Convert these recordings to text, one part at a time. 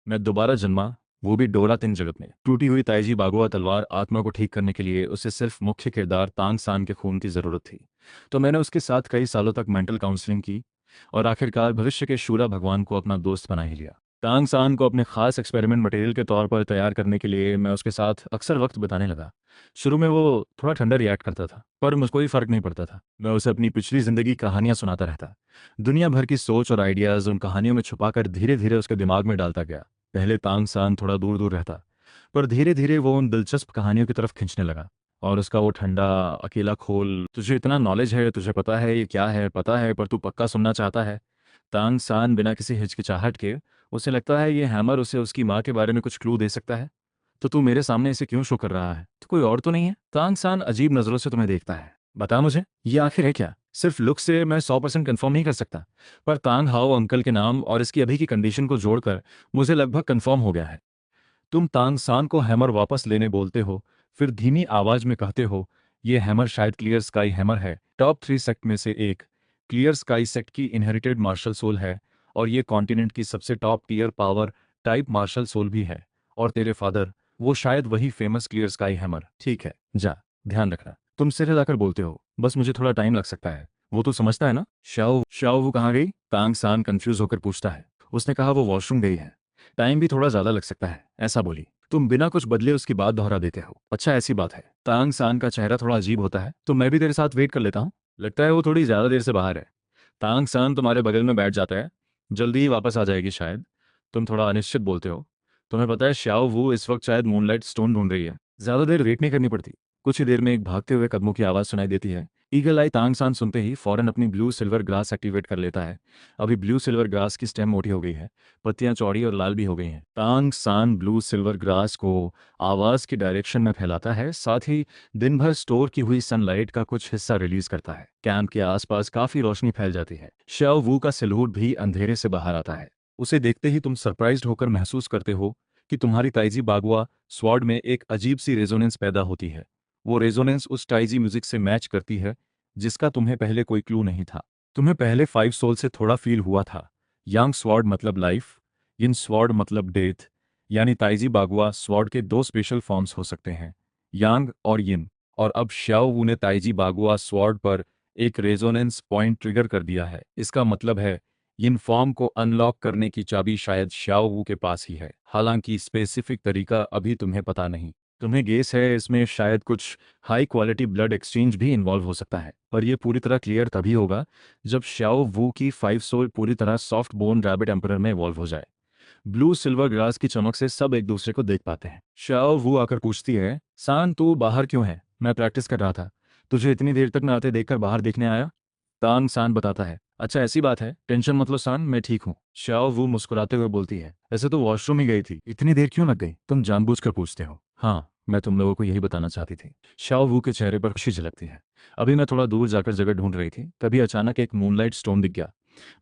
मैं दोबारा जन्मा, वो भी डोरा तिन जगत में। टूटी हुई ताइजी बागुआ तलवार आत्मा को ठीक करने के लिए उसे सिर्फ मुख्य किरदार तांग सान के खून की ज़रूरत थी। तो मैंने उसके साथ कई सालों तक मेंटल काउंसलिंग की और आखिरकार भविष्य के शूरा भगवान को अपना दोस्त बना ही लिया। तांग सान को अपने खास एक्सपेरिमेंट मटेरियल के तौर पर तैयार करने के लिए मैं उसके साथ अक्सर वक्त बिताने लगा। शुरू में वो थोड़ा ठंडा रिएक्ट करता था, पर मुझको कोई फ़र्क नहीं पड़ता था। मैं उसे अपनी पिछली ज़िंदगी कहानियाँ सुनाता रहता। दुनिया भर की सोच और आइडियाज़ उन कहानियों में छुपाकर धीरे धीरे उसके दिमाग में डालता गया। पहले तांग सान थोड़ा दूर दूर रहता, पर धीरे धीरे वो उन दिलचस्प कहानियों की तरफ खींचने लगा। और उसका वो ठंडा अकेला खोल, तुझे इतना नॉलेज है, तुझे पता है ये क्या है, पता है, पर तू पक्का सुनना चाहता है। तांग सान बिना किसी हिचकिचाहट के, उसे लगता है ये हैमर उसे उसकी माँ के बारे में कुछ क्लू दे सकता है। तो तू मेरे सामने इसे क्यों शो कर रहा है? तो कोई और तो नहीं है? तांग सान अजीब नजरों से तुम्हें देखता है। बता मुझे, ये आखिर है क्या? सिर्फ लुक से मैं 100% कंफर्म नहीं कर सकता, पर तांग हाओ अंकल के नाम और इसकी अभी की कंडीशन को जोड़कर मुझे लगभग कंफर्म हो गया है। तुम तांग सान को हैमर वापस लेने बोलते हो, फिर धीमी आवाज में कहते हो, ये हैमर शायद क्लियर स्काई हैमर है, टॉप 3 सेक्ट में से एक। क्लियर स्काई सेक्ट की इनहेरिटेड मार्शल सोल है, और ये कॉन्टिनेंट की सबसे top tier power type martial soul भी है। और तेरे फादर, वो शायद वही फेमस क्लियर स्काई हैमर। ठीक है, जा, ध्यान रखना। तुम सिर हिलाकर बोलते हो, बस मुझे थोड़ा टाइम लग सकता है। वो तो समझता है ना? शाओ शाओ वो कहाँ गई? तांग सान कंफ्यूज होकर पूछता है। उसने कहा वो वॉशरूम गई है। टाइम भी थोड़ा ज्यादा लग सकता है, ऐसा बोली। तुम बिना कुछ बदले उसकी बात दोहरा देते हो। अच्छा, ऐसी बात है। तांग सान का चेहरा थोड़ा अजीब होता है, तो मैं भी तेरे साथ वेट कर लेता हूँ। लगता है वो थोड़ी ज्यादा देर से बाहर है। तांग सान तुम्हारे बगल में बैठ जाता है। जल्दी ही वापस आ जाएगी शायद। तुम थोड़ा अनिश्चित बोलते हो। तुम्हें पता है श्याओ वू इस वक्त शायद मूनलाइट स्टोन ढूंढ रही है। ज्यादा देर वेट नहीं करनी पड़ती। कुछ ही देर में एक भागते हुए कदमों की आवाज़ सुनाई देती है। ईगल आई तांग सान सुनते ही फौरन अपनी ब्लू सिल्वर ग्रास एक्टिवेट कर लेता है। अभी ब्लू सिल्वर ग्रास की स्टेम मोटी हो गई है, पत्तियां चौड़ी और लाल भी हो गई हैं। तांग सान ब्लू सिल्वर ग्रास को आवाज़ की डायरेक्शन में फैलाता है, साथ ही दिन भर स्टोर की हुई सनलाइट का कुछ हिस्सा रिलीज करता है। कैंप के आसपास काफ़ी रोशनी फैल जाती है। श्याओ वू का सिलहूट भी अंधेरे से बाहर आता है। उसे देखते ही तुम सरप्राइज्ड होकर महसूस करते हो कि तुम्हारी ताइजी बागुआ स्वॉर्ड में एक अजीब सी रेजोनेंस पैदा होती है। वो रेजोनेंस उस टाइजी म्यूजिक से मैच करती है जिसका तुम्हें पहले कोई क्लू नहीं था। तुम्हें पहले 5 सोल से थोड़ा फील हुआ था। यांग स्वॉर्ड मतलब लाइफ, यिन स्वॉर्ड मतलब डेथ। यानी ताइजी बागुआ स्वॉर्ड के दो स्पेशल फॉर्म्स हो सकते हैं, यांग और यिन। और अब श्याओ वू ने ताइजी बागुआ स्वॉर्ड पर एक रेजोनेंस पॉइंट ट्रिगर कर दिया है। इसका मतलब है इन फॉर्म को अनलॉक करने की चाबी शायद शाओ वू के पास ही है। हालांकि स्पेसिफिक तरीका अभी तुम्हें पता नहीं। तुम्हें गेस है इसमें शायद कुछ हाई क्वालिटी ब्लड एक्सचेंज भी इन्वॉल्व हो सकता है, पर यह पूरी तरह क्लियर तभी होगा जब श्याओ वू की 5 सोल पूरी तरह सॉफ्ट बोन रैबिट एम्परर में इवॉल्व हो जाए। ब्लू सिल्वर ग्रास की चमक से सब एक दूसरे को देख पाते हैं। श्याओ वू आकर पूछती है, सान तू बाहर क्यों है? मैं प्रैक्टिस कर रहा था। तुझे इतनी देर तक न आते देखकर बाहर देखने आया। तांग सान बताता है, अच्छा ऐसी बात है, टेंशन मत लो सान, मैं ठीक हूँ। शाओ वू मुस्कुराते हुए बोलती है, ऐसे तो वॉशरूम ही गई थी, इतनी देर क्यों लग गई? तुम जानबूझकर पूछते हो। हाँ, मैं तुम लोगों को यही बताना चाहती थी। शाओ वू के चेहरे पर खुशी झलकती है। अभी मैं थोड़ा दूर जाकर जगह ढूंढ रही थी, तभी अचानक एक मूनलाइट स्टोन दिख गया।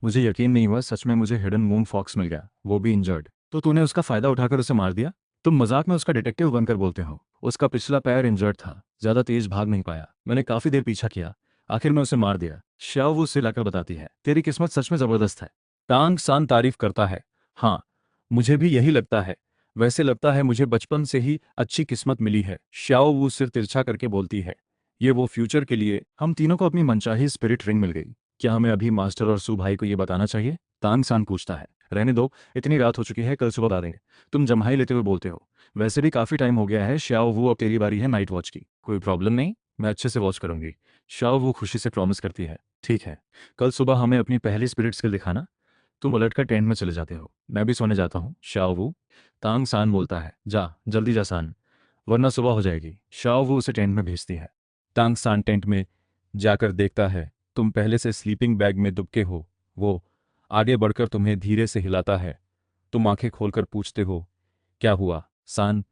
मुझे यकीन नहीं हुआ, सच में मुझे हिडन मून फॉक्स मिल गया, वो भी इंजर्ड। तो तूने उसका फायदा उठाकर उसे मार दिया? तुम मजाक में उसका डिटेक्टिव बनकर बोलते हो। उसका पिछला पैर इंजर्ड था, ज्यादा तेज भाग नहीं पाया। मैंने काफी देर पीछा किया, आखिर में उसे मार दिया। श्याओ वो उसे लाकर बताती है, तेरी किस्मत सच में जबरदस्त है। तांग सान तारीफ करता है, हाँ, मुझे भी यही लगता है। वैसे लगता है मुझे बचपन से ही अच्छी किस्मत मिली है। श्याओ वो सिर तिरछा करके बोलती है, ये वो फ्यूचर के लिए हम तीनों को अपनी मनचाही स्पिरिट रिंग मिल गई। क्या हमें अभी मास्टर और सू भाई को ये बताना चाहिए? तांग सान पूछता है, रहने दो, इतनी रात हो चुकी है, कल सुबह बता देंगे। तुम जम्हाई लेते हुए बोलते हो, वैसे भी काफी टाइम हो गया है श्याओ, वो अब तेरी बारी है नाइट वॉच की। कोई प्रॉब्लम नहीं, मैं अच्छे से वॉच करूंगी। शाओ वो खुशी से प्रॉमिस करती है, ठीक है, कल सुबह हमें अपनी पहली स्पिरिट स्किल दिखाना। तुम उलट कर टेंट में चले जाते हो, मैं भी सोने जाता हूँ। शाओ वो। तांग सान बोलता है, जा जल्दी जा सान, वरना सुबह हो जाएगी। शाओ वो उसे टेंट में भेजती है। तांग सान टेंट में जाकर देखता है तुम पहले से स्लीपिंग बैग में दुबके हो। वो आगे बढ़कर तुम्हें धीरे से हिलाता है। तुम आंखें खोलकर पूछते हो, क्या हुआ सान?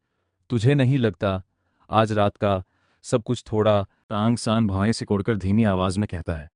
तुझे नहीं लगता आज रात का सब कुछ थोड़ा? तांग सान भौहें सिकोड़कर धीमी आवाज में कहता है,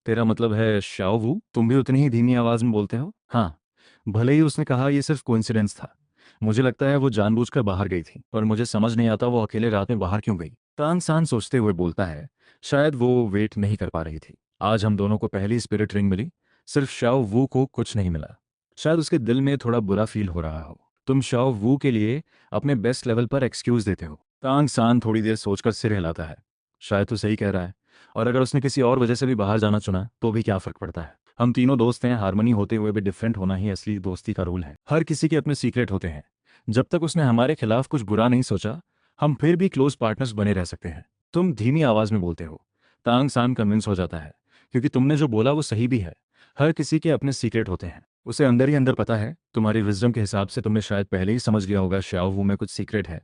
तेरा मतलब है शाओ वू, तुम भी उतनी ही धीमी आवाज में बोलते हो? हाँ। भले ही उसने कहा यह सिर्फ कोइंसिडेंस था, मुझे लगता है वो जानबूझकर बाहर गई थी, पर मुझे समझ नहीं आता वो अकेले रात में बाहर क्यों गई। तांग सान सोचते हुए बोलता है, शायद वो वेट नहीं कर पा रही थी। आज हम दोनों को पहली स्पिरिट रिंग मिली, सिर्फ शाओ वू को कुछ नहीं मिला। शायद उसके दिल में थोड़ा बुरा फील हो रहा हो। तुम शाओ वू के लिए अपने बेस्ट लेवल पर एक्सक्यूज देते हो। तांग सान थोड़ी देर सोचकर सिर हिलाता है। शायद तो सही कह रहा है। और अगर उसने किसी और वजह से भी बाहर जाना चुना तो भी क्या फर्क पड़ता है। हम तीनों दोस्त हैं, हारमोनी होते हुए भी डिफरेंट होना ही असली दोस्ती का रूल है। हर किसी के अपने सीक्रेट होते हैं। जब तक उसने हमारे खिलाफ कुछ बुरा नहीं सोचा, हम फिर भी क्लोज पार्टनर्स बने रह सकते हैं। तुम धीमी आवाज में बोलते हो। तांग सान कन्विंस हो जाता है, क्योंकि तुमने जो बोला वो सही भी है। हर किसी के अपने सीक्रेट होते हैं। उसे अंदर ही अंदर पता है। तुम्हारी विजडम के हिसाब से तुमने शायद पहले ही समझ लिया होगा शाओ वू में कुछ सीक्रेट है,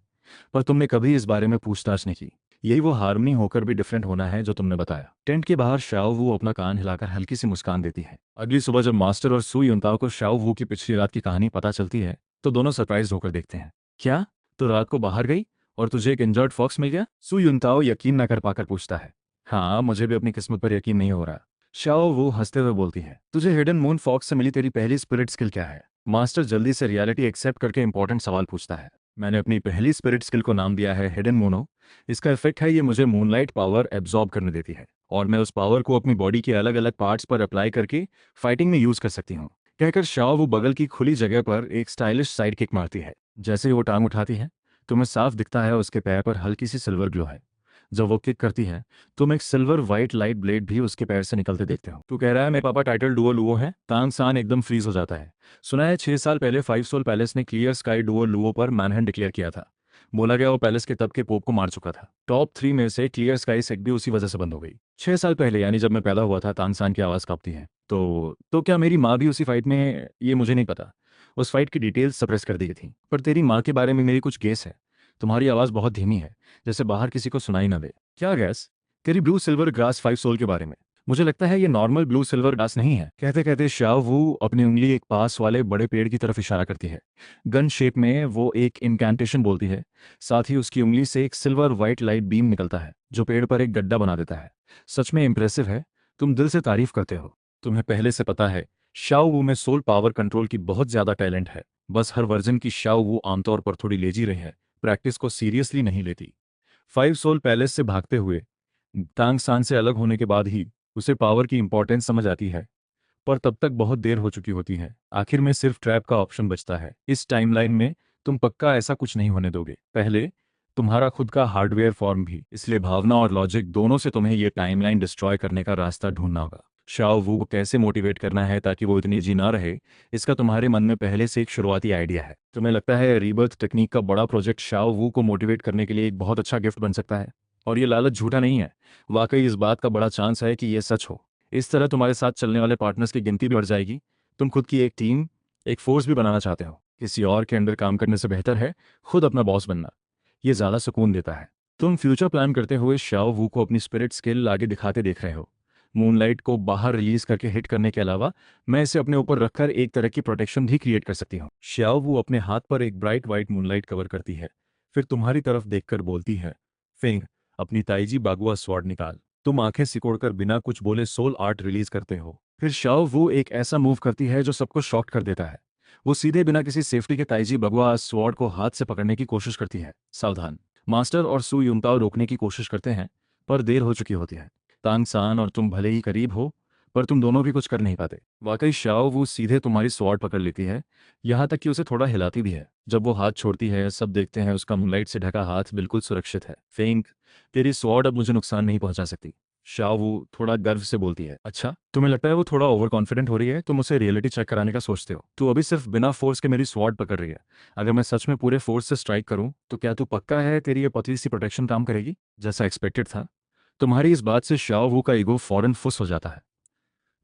पर तुमने कभी इस बारे में पूछताछ नहीं की। यही वो हार्मनी होकर भी डिफरेंट होना है जो तुमने बताया। टेंट के बाहर शाओ वू अपना कान हिलाकर हल्की सी मुस्कान देती है। अगली सुबह जब मास्टर और सू युनताओ को शाओ वू की पिछली रात की कहानी पता चलती है तो दोनों सरप्राइज होकर देखते हैं। क्या, तो रात को बाहर गई और तुझे एक इंजर्ड फॉक्स मिल गया? सू युनताओ यकीन न कर पाकर पूछता है। हाँ, मुझे भी अपनी किस्मत पर यकीन नहीं हो रहा। शाओ वो हंसते हुए बोलती है। तुझे हिडन मून फॉक्स से मिली तेरी पहली स्पिरिट स्किल क्या है? मास्टर जल्दी से रियलिटी एक्सेप्ट करके इंपॉर्टेंट सवाल पूछता है। मैंने अपनी पहली स्पिरिट स्किल को नाम दिया है हिडन मूनो। इसका इफेक्ट है ये मुझे मूनलाइट पावर एब्जॉर्ब करने देती है और मैं उस पावर को अपनी बॉडी के अलग अलग पार्ट्स पर अप्लाई करके फाइटिंग में यूज कर सकती हूँ। कहकर शाओ वो बगल की खुली जगह पर एक स्टाइलिश साइड किक मारती है। जैसे ही वो टांग उठाती है, तुम्हें साफ दिखता है उसके पैर पर हल्की सी सिल्वर ग्लो है। जब वो किक करती है, तुम एक सिल्वर वाइट लाइट ब्लेड भी उसके पैर से निकलते देखते हो। तू कह रहा है मेरे पापा टाइटल डुओ लुओ है? तांग सान एकदम फ्रीज हो जाता है। सुना है 6 साल पहले 5 सोल पैलेस ने क्लियर स्काई डुओ लुओ पर मैनहंट डिक्लेयर किया था। बोला गया वो पैलेस के तब के पोप को मार चुका था। टॉप 3 में से क्लियर स्काई सेक्ट भी उसी वजह से बंद हो गई। 6 साल पहले, यानी जब मैं पैदा हुआ था। तांग सान की आवाज़ कांपती है। तो क्या मेरी माँ भी उसी फाइट में? ये मुझे नहीं पता। उस फाइट की डिटेल्स सप्रेस कर दी गई थी, पर तेरी माँ के बारे में मेरी कुछ गेस है। तुम्हारी आवाज़ बहुत धीमी है, जैसे बाहर किसी को सुनाई ना दे। क्या गैस? तेरी ब्लू सिल्वर ग्रास 5 सोल के बारे में। मुझे लगता है ये नॉर्मल ब्लू सिल्वर ग्रास नहीं है। कहते कहते शाओ वू अपनी उंगली एक पास वाले बड़े पेड़ की तरफ इशारा करती है। गन शेप में वो एक इनकैंटेशन बोलती है। साथ ही उसकी उंगली से एक सिल्वर वाइट लाइट बीम निकलता है जो पेड़ पर एक गड्ढा बना देता है। सच में इंप्रेसिव है। तुम दिल से तारीफ करते हो। तुम्हें पहले से पता है शाओ वू में सोल पावर कंट्रोल की बहुत ज्यादा टैलेंट है। बस हर वर्जन की शाओ वू आमतौर पर थोड़ी लेजी रही है, प्रैक्टिस को सीरियसली नहीं लेती। 5 सोल पैलेस से भागते हुए तांग सान से अलग होने के बाद ही उसे पावर की इंपॉर्टेंस समझ आती है, पर तब तक बहुत देर हो चुकी होती है। आखिर में सिर्फ ट्रैप का ऑप्शन बचता है। इस टाइमलाइन में तुम पक्का ऐसा कुछ नहीं होने दोगे। पहले तुम्हारा खुद का हार्डवेयर फॉर्म भी, इसलिए भावना और लॉजिक दोनों से तुम्हें ये टाइमलाइन डिस्ट्रॉय करने का रास्ता ढूंढना होगा। शाओ वू को कैसे मोटिवेट करना है ताकि वो इतनी जी ना रहे, इसका तुम्हारे मन में पहले से एक शुरुआती आइडिया है। तुम्हें लगता है रीबर्थ टेक्निक का बड़ा प्रोजेक्ट शाओ वू को मोटिवेट करने के लिए एक बहुत अच्छा गिफ्ट बन सकता है। और ये लालच झूठा नहीं है। वाकई इस बात का बड़ा चांस है कि ये सच हो। इस तरह तुम्हारे साथ चलने वाले पार्टनर्स की गिनती भी बढ़ जाएगी। तुम खुद की एक टीम, एक फोर्स भी बनाना चाहते हो। किसी और के अंडर काम करने से बेहतर है खुद अपना बॉस बनना। ये ज़्यादा सुकून देता है। तुम फ्यूचर प्लान करते हुए शाओ वू को अपनी स्पिरिट स्किल आगे दिखाते देख रहे हो। मूनलाइट को बाहर रिलीज करके हिट करने के अलावा मैं इसे अपने ऊपर रखकर एक तरह की प्रोटेक्शन भी क्रिएट कर सकती हूँ। शाओ वू अपने हाथ पर एक ब्राइट वाइट मूनलाइट कवर करती है, फिर तुम्हारी तरफ देखकर बोलती है, फेंग, अपनी ताइजी बागुआ स्वॉर्ड निकाल। तुम आंखें सिकोड़कर बिना कुछ बोले सोल आर्ट रिलीज करते हो। फिर शाओ वो एक ऐसा मूव करती है जो सबको शॉक कर देता है। वो सीधे बिना किसी सेफ्टी के ताइजी बगुआ स्वॉर्ड को हाथ से पकड़ने की कोशिश करती है। सावधान! मास्टर और सू युनताओ रोकने की कोशिश करते हैं, पर देर हो चुकी होती है। तांग सान और तुम भले ही करीब हो, पर तुम दोनों भी कुछ कर नहीं पाते। वाकई शाओ वो सीधे तुम्हारी स्वॉर्ड पकड़ लेती है, यहाँ तक कि उसे थोड़ा हिलाती भी है। जब वो हाथ छोड़ती है, सब देखते हैं उसका मूनलाइट से ढका हाथ बिल्कुल सुरक्षित है। फेंग, तेरी स्वॉर्ड अब मुझे नुकसान नहीं पहुंचा सकती। शाओ वो थोड़ा गर्व से बोलती है। अच्छा, तुम्हें लगता है वो थोड़ा ओवर कॉन्फिडेंट हो रही है? तुम उसे रियलिटी चेक कराने का सोचते हो। तू अभी सिर्फ बिना फोर्स के मेरी स्वॉर्ड पकड़ रही है। अगर मैं सच में पूरे फोर्स से स्ट्राइक करूं तो क्या तू पक्का है तेरी ये पतली सी प्रोटेक्शन काम करेगी? जैसा एक्सपेक्टेड था। तुम्हारी इस बात से शाओ वू का ईगो फौरन फुस हो जाता है।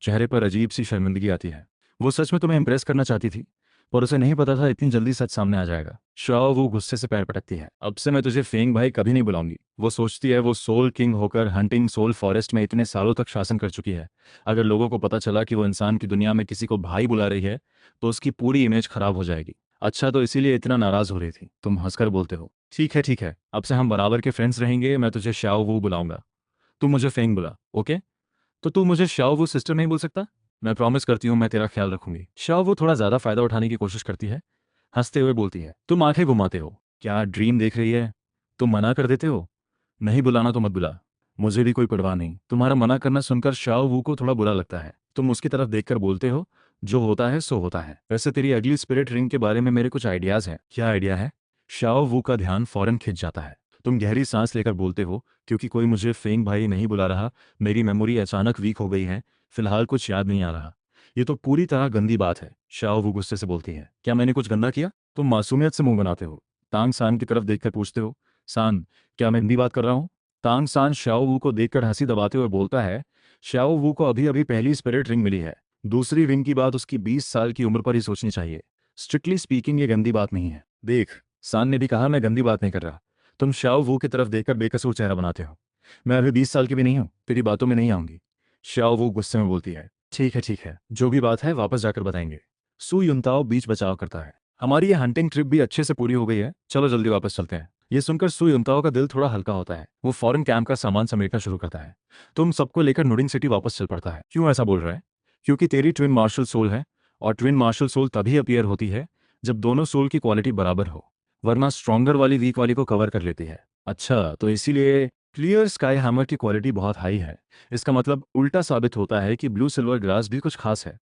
चेहरे पर अजीब सी शर्मिंदगी आती है। वो सच में तुम्हें इंप्रेस करना चाहती थी, पर उसे नहीं पता था इतनी जल्दी सच सामने आ जाएगा। शाओ वो गुस्से से पैर पटकती है। अब से मैं तुझे फेंग भाई कभी नहीं बुलाऊंगी। वो सोचती है वो सोल किंग होकर हंटिंग सोल फॉरेस्ट में इतने सालों तक शासन कर चुकी है। अगर लोगों को पता चला कि वो इंसान की दुनिया में किसी को भाई बुला रही है तो उसकी पूरी इमेज खराब हो जाएगी। अच्छा, तो इसीलिए इतना नाराज हो रही थी? तुम हंसकर बोलते हो। ठीक है ठीक है, अब से हम बराबर के फ्रेंड्स रहेंगे। मैं तुझे शाओ वो बुलाऊंगा, तू मुझे फेंग बुला, ओके? तो तू मुझे शाओ वो सिस्टर नहीं बोल सकता? मैं प्रॉमिस करती हूँ मैं तेरा ख्याल रखूंगी। शाओ वो थोड़ा ज्यादा फायदा उठाने की कोशिश करती है। हंसते हुए बोलती है, तुम आंखें घुमाते हो। क्या ड्रीम देख रही है? तुम मना कर देते हो। नहीं बुलाना तो मत बुला, मुझे भी कोई परवाह नहीं। तुम्हारा मना करना सुनकर शाओ वू को थोड़ा बुरा लगता है। तुम उसकी तरफ देखकर बोलते हो, जो होता है सो होता है। वैसे तेरी अगली स्पिरिट रिंग के बारे में मेरे कुछ आइडियाज हैं। क्या आइडिया है? शाओ वू का ध्यान फौरन खिंच जाता है। तुम गहरी सांस लेकर बोलते हो, क्योंकि कोई मुझे फेंग भाई नहीं बुला रहा, मेरी मेमोरी अचानक वीक हो गई है, फिलहाल कुछ याद नहीं आ रहा। ये तो पूरी तरह गंदी बात है। शाओ वू गुस्से से बोलती है। क्या मैंने कुछ गंदा किया? तुम मासूमियत से मुंह बनाते हो। तांग सान की तरफ देखकर पूछते हो, सान, क्या मैं हिंदी बात कर रहा हूँ? तांग सान शाओ वू को देखकर हंसी दबाते हुए बोलता है, शाओ वू को अभी अभी पहली स्पिरिट रिंग मिली है। दूसरी रिंग की बात उसकी 20 साल की उम्र पर ही सोचनी चाहिए। स्ट्रिक्टली स्पीकिंग ये गंदी बात नहीं है। देख, सान ने भी कहा मैं गंदी बात नहीं कर रहा। तुम शाओ वू की तरफ देखकर बेकसूर चेहरा बनाते हो। मैं अभी 20 साल की भी नहीं हूँ, तेरी बातों में नहीं आऊंगी। शाओ वू गुस्से में बोलती है, ठीक है, जो भी बात है वापस जाकर बताएंगे। सु युनताओ बीच बचाव करता है। हमारी ये हंटिंग ट्रिप भी अच्छे से पूरी हो गई है, चलो जल्दी वापस चलते हैं। ये सुनकर सु युनताओ का दिल थोड़ा हल्का होता है। वो फौरन कैंप का सामान समेटना शुरू करता है। तुम सबको लेकर नुडिंग सिटी वापस चल पड़ता है। क्यों ऐसा बोल रहा है? क्योंकि तेरी ट्विन मार्शल सोल है, और ट्विन मार्शल सोल तभी अपीयर होती है जब दोनों सोल की क्वालिटी बराबर हो, वरना स्ट्रॉन्गर वाली वीक वाली को कवर कर लेती है। अच्छा, तो इसीलिए क्लियर स्काई हैमर की क्वालिटी बहुत हाई है। इसका मतलब उल्टा साबित होता है कि ब्लू सिल्वर ग्रास भी कुछ खास है।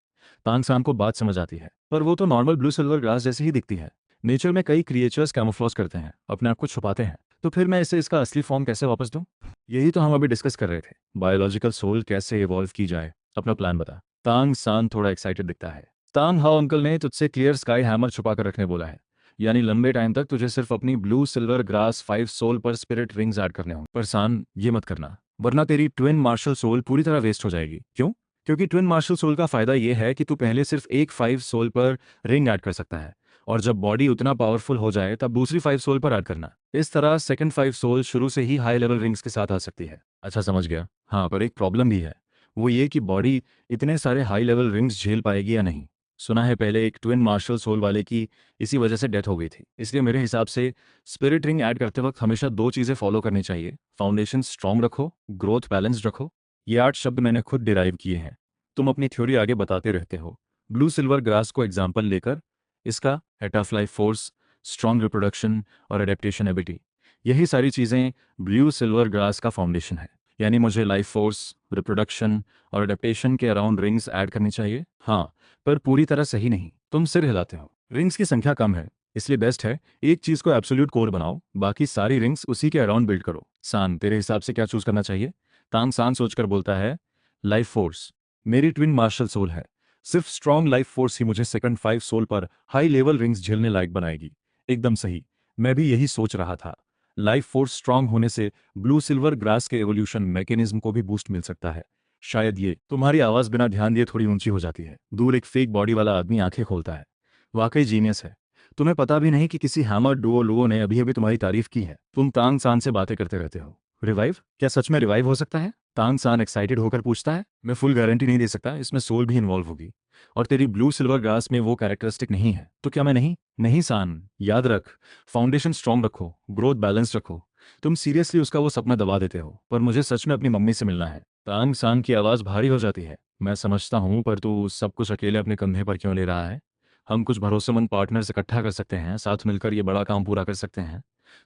तांगसान को बात समझ आती है, पर वो तो नॉर्मल ब्लू सिल्वर ग्रास जैसी ही दिखती है। नेचर में कई क्रिएचर्स कैमोफ्लेज करते हैं, अपने आप को छुपाते हैं, तो फिर मैं इसे इसका असली फॉर्म कैसे वापस दूं? यही तो हम अभी डिस्कस कर रहे थे, बायोलॉजिकल सोल कैसे इवॉल्व की जाए। अपना प्लान बता। तांग सान थोड़ा एक्साइटेड दिखता है। तांग हाओ अंकल ने तुझसे क्लियर स्काई हैमर छुपा कर रखने बोला है, यानी लंबे टाइम तक तुझे सिर्फ अपनी ब्लू सिल्वर ग्रास 5 सोल पर स्पिरिट रिंग्स ऐड करने होंगे। पर सान, ये मत करना, वरना तेरी ट्विन मार्शल सोल पूरी तरह वेस्ट हो जाएगी। क्यों? क्योंकि ट्विन मार्शल सोल का फायदा यह है कि तू पहले सिर्फ एक 5 सोल पर रिंग ऐड कर सकता है, और जब बॉडी उतना पावरफुल हो जाए तब दूसरी 5 सोल पर ऐड करना। इस तरह सेकंड 5 सोल शुरू से ही हाई लेवल रिंग्स के साथ आ सकती है। अच्छा, समझ गया। हाँ, पर एक प्रॉब्लम भी है, वो ये कि बॉडी इतने सारे हाई लेवल रिंग्स झेल पाएगी या नहीं। सुना है पहले एक ट्विन मार्शल सोल वाले की इसी वजह से डेथ हो गई थी। इसलिए मेरे हिसाब से स्पिरिट रिंग ऐड करते वक्त हमेशा दो चीज़ें फॉलो करनी चाहिए। फाउंडेशन स्ट्रॉन्ग रखो, ग्रोथ बैलेंस्ड रखो। ये 8 शब्द मैंने खुद डिराइव किए हैं। तुम अपनी थ्योरी आगे बताते रहते हो। ब्लू सिल्वर ग्रास को एग्जाम्पल लेकर, इसका एटाफ्लाई फोर्स, स्ट्रॉन्ग रिप्रोडक्शन और एडेप्टेशन एबिलिटी, यही सारी चीज़ें ब्लू सिल्वर ग्रास का फाउंडेशन है। यानी मुझे लाइफ फोर्स, रिप्रोडक्शन और एडेप्टेशन के अराउंड रिंग्स ऐड करनी चाहिए। हाँ, पर पूरी तरह सही नहीं। तुम सिर हिलाते हो। रिंग्स की संख्या कम है, इसलिए बेस्ट है एक चीज को एब्सोल्यूट कोर बनाओ, बाकी सारी रिंग्स उसी के अराउंड बिल्ड करो। सान, तेरे हिसाब से क्या चूज करना चाहिए? तांग सान सोचकर बोलता है, लाइफ फोर्स। मेरी ट्विन मार्शल सोल है, सिर्फ स्ट्रॉन्ग लाइफ फोर्स ही मुझे सेकंड 5 सोल पर हाई लेवल रिंग्स झेलने लायक बनाएगी। एकदम सही, मैं भी यही सोच रहा था। लाइफ फोर्स स्ट्रांग होने से ब्लू सिल्वर ग्रास के एवोल्यूशन मैकेनिज्म को भी बूस्ट मिल सकता है। शायद ये। तुम्हारी आवाज बिना ध्यान दिए थोड़ी ऊंची हो जाती है। दूर एक फेक बॉडी वाला आदमी आंखें खोलता है। वाकई जीनियस है। तुम्हें पता भी नहीं कि किसी हैमर डुओ लुओ ने अभी अभी तुम्हारी तारीफ की है। तुम तांग सान से बातें करते रहते हो। रिवाइव? क्या सच में रिवाइव हो सकता है? तांग सान एक्साइटेड होकर पूछता है। मैं फुल गारंटी नहीं दे सकता, इसमें सोल भी इन्वॉल्व होगी, और तेरी ब्लू सिल्वर ग्रास में वो कैरेक्टरिस्टिक नहीं है। तो क्या मैं नहीं? नहीं सान, याद रख, फाउंडेशन स्ट्रॉन्ग रखो, ग्रोथ बैलेंस रखो। तुम सीरियसली उसका वो सपना दबा देते हो। पर मुझे सच में अपनी मम्मी से मिलना है। तांग सान की आवाज़ भारी हो जाती है। मैं समझता हूँ, पर तू सब कुछ अकेले अपने कंधे पर क्यों ले रहा है? हम कुछ भरोसेमंद पार्टनर्स इकट्ठा कर सकते हैं, साथ मिलकर ये बड़ा काम पूरा कर सकते हैं।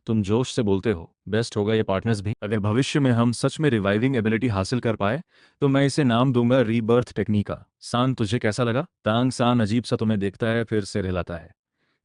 तुम जोश से बोलते हो, बेस्ट होगा ये पार्टनर्स भी। अगर भविष्य में हम सच में रिवाइविंग एबिलिटी हासिल कर पाए तो मैं इसे नाम दूंगा रीबर्थ टेक्निका। सान, तुझे कैसा लगा? तांग सान अजीब सा तुम्हें देखता है, फिर सिर हिलाता है।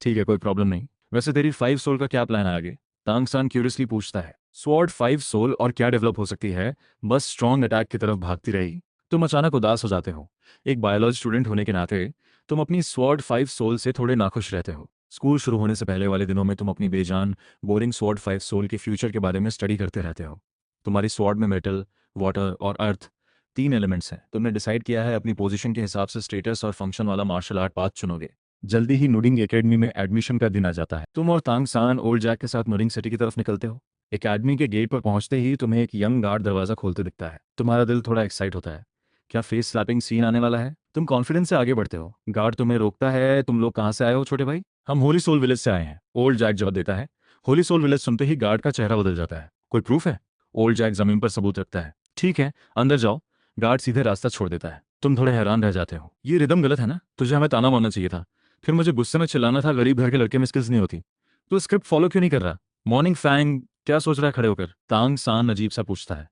ठीक है, कोई प्रॉब्लम नहीं। वैसे तेरी 5 सोल का क्या प्लान है आगे? तांग सान क्यूरियसली पूछता है। स्वॉर्ड 5 सोल और क्या डेवलप हो सकती है, बस स्ट्रॉन्ग अटैक की तरफ भागती रही। तुम अचानक उदास हो जाते हो। एक बायोलॉजी स्टूडेंट होने के नाते तुम अपनी स्वॉर्ड 5 सोल से थोड़े नाखुश रहते हो। स्कूल शुरू होने से पहले वाले दिनों में तुम अपनी बेजान बोरिंग स्वॉर्ड 5 सोल के फ्यूचर के बारे में स्टडी करते रहते हो। तुम्हारी स्वॉर्ड में मेटल, वाटर और अर्थ 3 एलिमेंट्स हैं। तुमने डिसाइड किया है अपनी पोजीशन के हिसाब से स्टेटस और फंक्शन वाला मार्शल आर्ट पाथ चुनोगे। जल्दी ही नुडिंग एकेडमी में एडमिशन का दिन आ जाता है। तुम और तांग सान ओल्ड जैक के साथ नुडिंग सिटी की तरफ निकलते हो। एकेडमी के गेट पर पहुंचते ही तुम्हें एक यंग गार्ड दरवाजा खोलते दिखता है। तुम्हारा दिल थोड़ा एक्साइट होता है। क्या फेस स्लैपिंग सीन आने वाला है? तुम कॉन्फिडेंस से आगे बढ़ते हो। गार्ड तुम्हें रोकता है। तुम लोग कहाँ से आए हो छोटे भाई? हम होली सोल विलेज से आए हैं, ओल्ड जैक जवाब देता है। होली सोल विलेज सुनते ही गार्ड का चेहरा बदल जाता है। कोई प्रूफ है? ओल्ड जैक जमीन पर सबूत रखता है। ठीक है, अंदर जाओ। गार्ड सीधे रास्ता छोड़ देता है। तुम थोड़े हैरान रह जाते हो। ये रिदम गलत है ना? तुझे हमें ताना मारना चाहिए था, फिर मुझे गुस्से में चिल्लाना था। गरीब घर के लड़के में स्किल्स नहीं होती। तो स्क्रिप्ट फॉलो क्यों नहीं कर रहा? मॉर्निंग फैंग क्या सोच रहा है खड़े होकर? तांग सान अजीब सा पूछता है।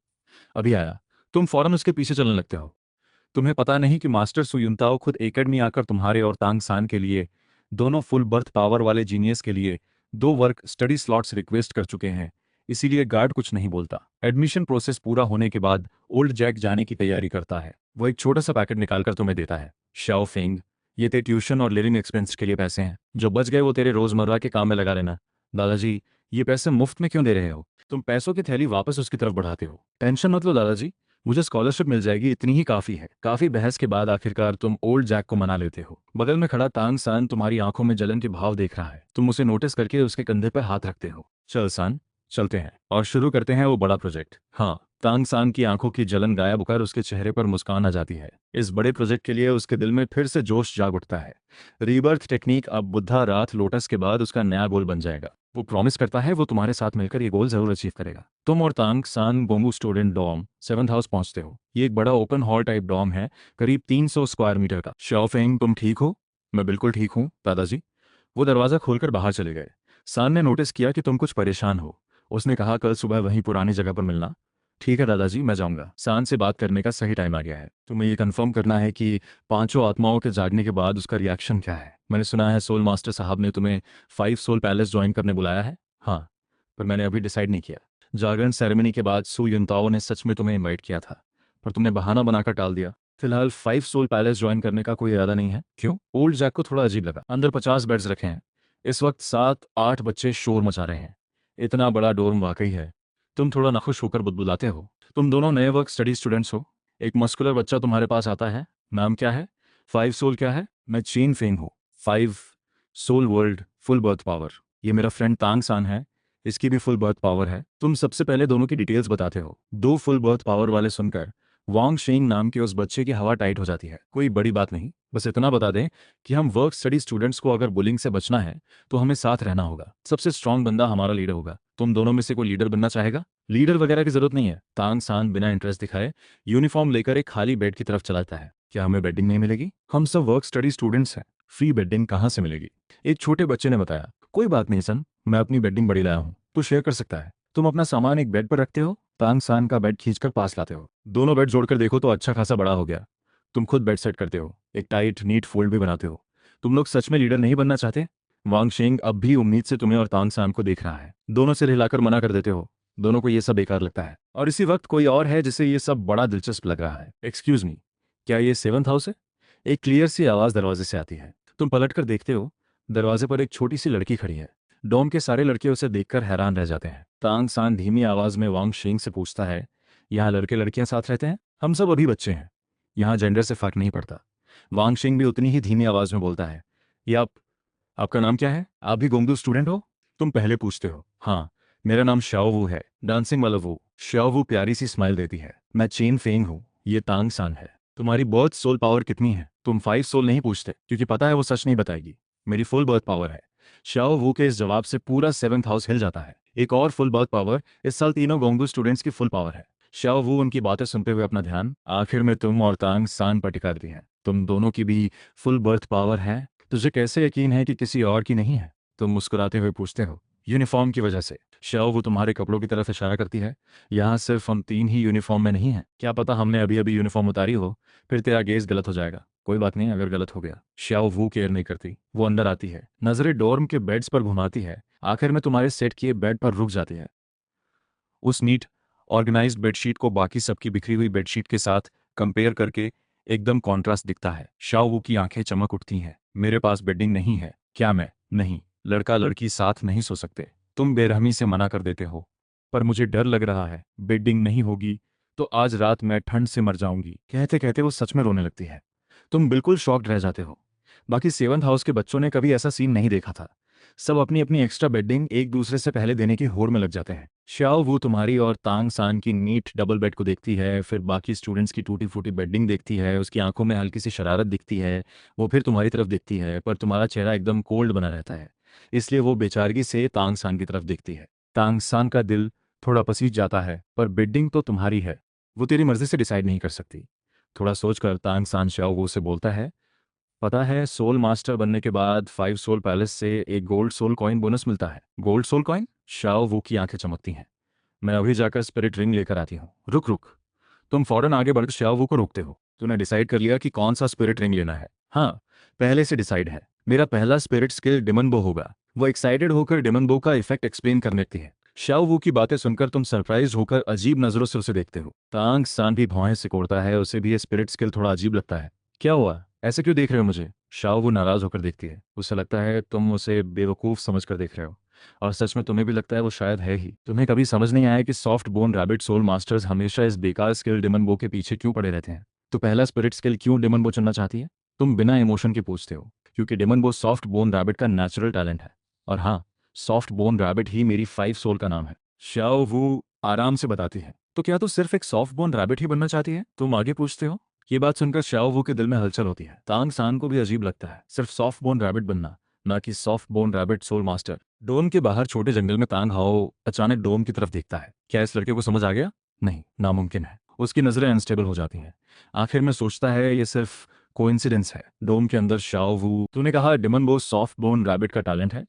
अभी आया। तुम फौरन उसके पीछे चलने लगते हो। तुम्हें पता नहीं कि मास्टर सुयुनताओ खुद एकेडमी आकर तुम्हारे और तांग सान के लिए, दोनों फुल बर्थ पावर वाले जीनियस के लिए, 2 वर्क स्टडी स्लॉट्स रिक्वेस्ट कर चुके हैं। इसीलिए गार्ड कुछ नहीं बोलता। एडमिशन प्रोसेस पूरा होने के बाद ओल्ड जैक जाने की तैयारी करता है। वो एक छोटा सा पैकेट निकालकर तुम्हें देता है। शाओ फेंग, ये तेरे ट्यूशन और लिविंग एक्सपेंस के लिए पैसे हैं। जो बच गए वो तेरे रोजमर्रा के काम में लगा लेना। दादाजी, ये पैसे मुफ्त में क्यों दे रहे हो? तुम पैसों की थैली वापस उसकी तरफ बढ़ाते हो। टेंशन मत लो दादाजी, मुझे स्कॉलरशिप मिल जाएगी, इतनी ही काफी है। काफी बहस के बाद आखिरकार तुम ओल्ड जैक को मना लेते हो। बगल में खड़ा तांग सान तुम्हारी आंखों में जलन के भाव देख रहा है। तुम उसे नोटिस करके उसके कंधे पर हाथ रखते हो। चल सान, चलते हैं और शुरू करते हैं वो बड़ा प्रोजेक्ट। हाँ। तांग सान की आंखों की जलन गायब होकर उसके चेहरे पर मुस्कान आ जाती है। इस बड़े प्रोजेक्ट के लिए उसके दिल में फिर से जोश जाग उठता है। रीबर्थ टेक्निक अब बुद्धा रात लोटस के बाद उसका नया गोल बन जाएगा। वो प्रॉमिस करता है वो तुम्हारे साथ मिलकर ये गोल जरूर अचीव करेगा। तुम और तांग सान Bongu student Dom 7th house पहुंचते हो। ये एक बड़ा ओपन हॉल टाइप डॉम है, करीब 300 स्क्वायर मीटर का। शाओफेंग, तुम ठीक हो? मैं बिल्कुल ठीक हूँ दादाजी। वो दरवाजा खोलकर बाहर चले गए। सान ने नोटिस किया कि तुम कुछ परेशान हो। उसने कहा कल सुबह वहीं पुरानी जगह पर मिलना। ठीक है दादाजी, मैं जाऊंगा। सान से बात करने का सही टाइम आ गया है। तुम्हें ये कंफर्म करना है कि पांचों आत्माओं के जागने के बाद उसका रिएक्शन क्या है। मैंने सुना है सोल मास्टर साहब ने तुम्हें 5 सोल पैलेस ज्वाइन करने बुलाया है। हाँ, पर मैंने अभी डिसाइड नहीं किया। जागरण सेरेमनी के बाद सू युनताओ ने सच में तुम्हें इनवाइट किया था, पर तुमने बहाना बनाकर टाल दिया। फिलहाल 5 सोल पैलेस ज्वाइन करने का कोई इरादा नहीं है। क्यों? ओल्ड जैक को थोड़ा अजीब लगा। अंदर 50 बेड्स रखे हैं। इस वक्त 7-8 बच्चे शोर मचा रहे हैं। इतना बड़ा डोर्म वाकई है। तुम थोड़ा नाखुश होकर बुदबुदाते हो। तुम दोनों नए वर्क स्टडी स्टूडेंट्स हो। एक मस्कुलर बच्चा तुम्हारे पास आता है। नाम क्या है? 5 सोल क्या है? मैं चेन फेंग हूँ। 5 soul world full birth power. ये मेरा फ्रेंड तांग सान है, इसकी भी फुल बर्थ पावर है। तुम सबसे पहले दोनों की डिटेल्स बताते हो। 2 फुल बर्थ पावर वाले सुनकर वांग शेंग नाम के उस बच्चे की हवा टाइट हो जाती है। कोई बड़ी बात नहीं, बस इतना बता दें कि हम वर्क स्टडी स्टूडेंट्स को अगर बुलिंग से बचना है तो हमें साथ रहना होगा। सबसे स्ट्रांग बंदा हमारा लीडर होगा। तुम दोनों में से कोई लीडर बनना चाहेगा? लीडर वगैरह की जरूरत नहीं है। तांग सान बिना इंटरेस्ट दिखाए यूनिफॉर्म लेकर एक खाली बेड की तरफ चलाता है। क्या हमें बेडिंग नहीं मिलेगी? हम सब वर्क स्टडी स्टूडेंट्स हैं, फ्री बेडिंग कहाँ से मिलेगी? एक छोटे बच्चे ने बताया। कोई बात नहीं सन, मैं अपनी बेडिंग बड़ी लाया हूँ, तो शेयर कर सकता है। तुम अपना सामान एक बेड पर रखते हो, तांग सान का बेड खींचकर पास लाते हो। दोनों बेड जोड़कर देखो तो अच्छा खासा बड़ा हो गया। तुम खुद बेड सेट करते हो, एक टाइट नीट फोल्ड भी बनाते हो। तुम लोग सच में लीडर नहीं बनना चाहते? वांग शेंग अब भी उम्मीद से तुम्हें और तांग सान को देख रहा है। दोनों सिर हिलाकर मना कर देते हो। दोनों को ये सब बेकार लगता है। और इसी वक्त कोई और है जिसे ये सब बड़ा दिलचस्प लग रहा है। एक्सक्यूज मी, क्या ये 7th हाउस है? एक क्लियर सी आवाज दरवाजे से आती है। तुम पलटकर देखते हो, दरवाजे पर एक छोटी सी लड़की खड़ी है। डोम के सारे लड़के उसे देखकर हैरान रह जाते हैं। तांग सान धीमी आवाज में वांग शेंग से पूछता है, यहाँ लड़के लड़कियां साथ रहते हैं? हम सब अभी बच्चे हैं, यहाँ जेंडर से फर्क नहीं पड़ता। वांग शेंग भी उतनी ही धीमी आवाज में बोलता है। ये आपका नाम क्या है? आप भी गोंगडू स्टूडेंट हो? तुम पहले पूछते हो। हाँ, मेरा नाम शाओ वू है, डांसिंग वाला वो। शाओ वू प्यारी सी स्माइल देती है। मैं चेन फेंग हूँ, ये तांग सान है। तुम्हारी बर्थ सोल पावर कितनी है? तुम 5 सोल नहीं पूछते क्योंकि पता है वो सच नहीं बताएगी। मेरी फुल बर्थ पावर है। शाओ वू के इस जवाब से पूरा 7th हाउस हिल जाता है। एक और फुल बर्थ पावर, इस साल तीनों गोंगडू स्टूडेंट्स की फुल पावर है। शाओ वू उनकी बातें सुनते हुए अपना ध्यान आखिर में तुम और तांग सान पर टिका देती है। तुम दोनों की भी फुल बर्थ पावर है? तुझे कैसे यकीन है कि किसी और की नहीं है? तुम मुस्कुराते हुए पूछते हो। यूनिफॉर्म की वजह से। शाओ वो तुम्हारे कपड़ों की तरफ इशारा करती है। यहाँ सिर्फ हम 3 ही यूनिफॉर्म में नहीं हैं। क्या पता हमने अभी अभी यूनिफॉर्म उतारी हो, फिर तेरा गेज गलत हो जाएगा। कोई बात नहीं, अगर गलत हो गया। शाओ वो केयर नहीं करती। वो अंदर आती है, नजरें डोर्म के बेड्स पर घुमाती है, आखिर में तुम्हारे सेट किए बेड पर रुक जाती है। उस नीट ऑर्गेनाइज्ड बेडशीट को बाकी सबकी बिखरी हुई बेडशीट के साथ कंपेयर करके एकदम कॉन्ट्रास्ट दिखता है। शाओ वू की आंखें चमक उठती हैं। मेरे पास बेडिंग नहीं है। क्या मैं नहीं, लड़का लड़की साथ नहीं सो सकते? तुम बेरहमी से मना कर देते हो। पर मुझे डर लग रहा है, बेडिंग नहीं होगी तो आज रात मैं ठंड से मर जाऊंगी। कहते कहते वो सच में रोने लगती है। तुम बिल्कुल शॉक्ड रह जाते हो। बाकी 7th हाउस के बच्चों ने कभी ऐसा सीन नहीं देखा था। सब अपनी अपनी एक्स्ट्रा बेडिंग एक दूसरे से पहले देने की होड़ में लग जाते हैं। शाओ वो तुम्हारी और तांग सान की नीट डबल बेड को देखती है, फिर बाकी स्टूडेंट्स की टूटी फूटी बेडिंग देखती है। उसकी आंखों में हल्की सी शरारत दिखती है। वो फिर तुम्हारी तरफ देखती है, पर तुम्हारा चेहरा एकदम कोल्ड बना रहता है, इसलिए वो बेचारगी से तांग सान की तरफ देखती है। तांग सान का दिल थोड़ा पसीज जाता है, पर बेडिंग तो तुम्हारी है, वो तेरी मर्जी से डिसाइड नहीं कर सकती। थोड़ा सोचकर तांग सान शाओ वो से बोलता है, पता है सोल मास्टर बनने के बाद 5 सोल पैलेस से एक गोल्ड सोल कॉइन बोनस मिलता है। Gold soul coin? शाओ वो की आंखें चमकती हैं। मैं अभी जाकर स्पिरिट रिंग लेकर आती हूँ। रुक रुक, तुम फौरन आगे बढ़कर शाओ वो को रोकते हो। तूने डिसाइड कर लिया कि कौन सा स्पिरिट रिंग लेना है? हाँ, पहले से डिसाइड है। मेरा पहला स्पिरिट स्किल डिमन बो होगा। वो एक्साइटेड होकर डिमन बो का इफेक्ट एक्सप्लेन करने लगती है। शाओ वू की बातें सुनकर तुम सरप्राइज होकर अजीब नजरों से उसे देखते हो। तांग सान भी भौहें सिकोड़ता है, उसे भी ये स्पिरिट स्किल थोड़ा अजीब लगता है। क्या हुआ, ऐसे क्यों देख रहे हो मुझे? शाओ वू नाराज होकर देखती है। उसे लगता है तुम उसे बेवकूफ़ समझकर देख रहे हो, और सच में तुम्हें भी लगता है वो शायद है ही। तुम्हें कभी समझ नहीं आया कि soft bone rabbit soul masters हमेशा इस बेकार स्किल डिमन बो के पीछे क्यों पड़े रहते हैं? तो पहला स्पिरिट स्किल क्यों डिमन बो चुनना चाहती है? तुम बिना इमोशन के पूछते हो, क्योंकि डिमन बो सॉफ्ट बोन रैबिट का नेचुरल टैलेंट है। और हाँ, सॉफ्ट बोन रैबिट ही मेरी 5 सोल का नाम है। शाओ वू आराम से बताती है। तो क्या तू सिर्फ एक सॉफ्ट बोन रैबिट ही बनना चाहती है? तुम आगे पूछते हो। ये बात सुनकर शाओ वू के दिल में हलचल होती है। तांग सान को भी अजीब लगता है, सिर्फ सॉफ्ट बोन रैबिट बनना, ना कि soft bone rabbit soul master. Dome के बाहर छोटे जंगल में तांग हाओ अचानक डोम की तरफ देखता है। क्या इस लड़के को समझ आ गया? नहीं, नामुमकिन है। उसकी नजरें अनस्टेबल हो जाती हैं। आखिर में सोचता है ये सिर्फ कोइंसिडेंस है। डोम के अंदर शाओ वू, तूने कहा डिमन बो सॉफ्ट बोन रैबिट का टैलेंट है।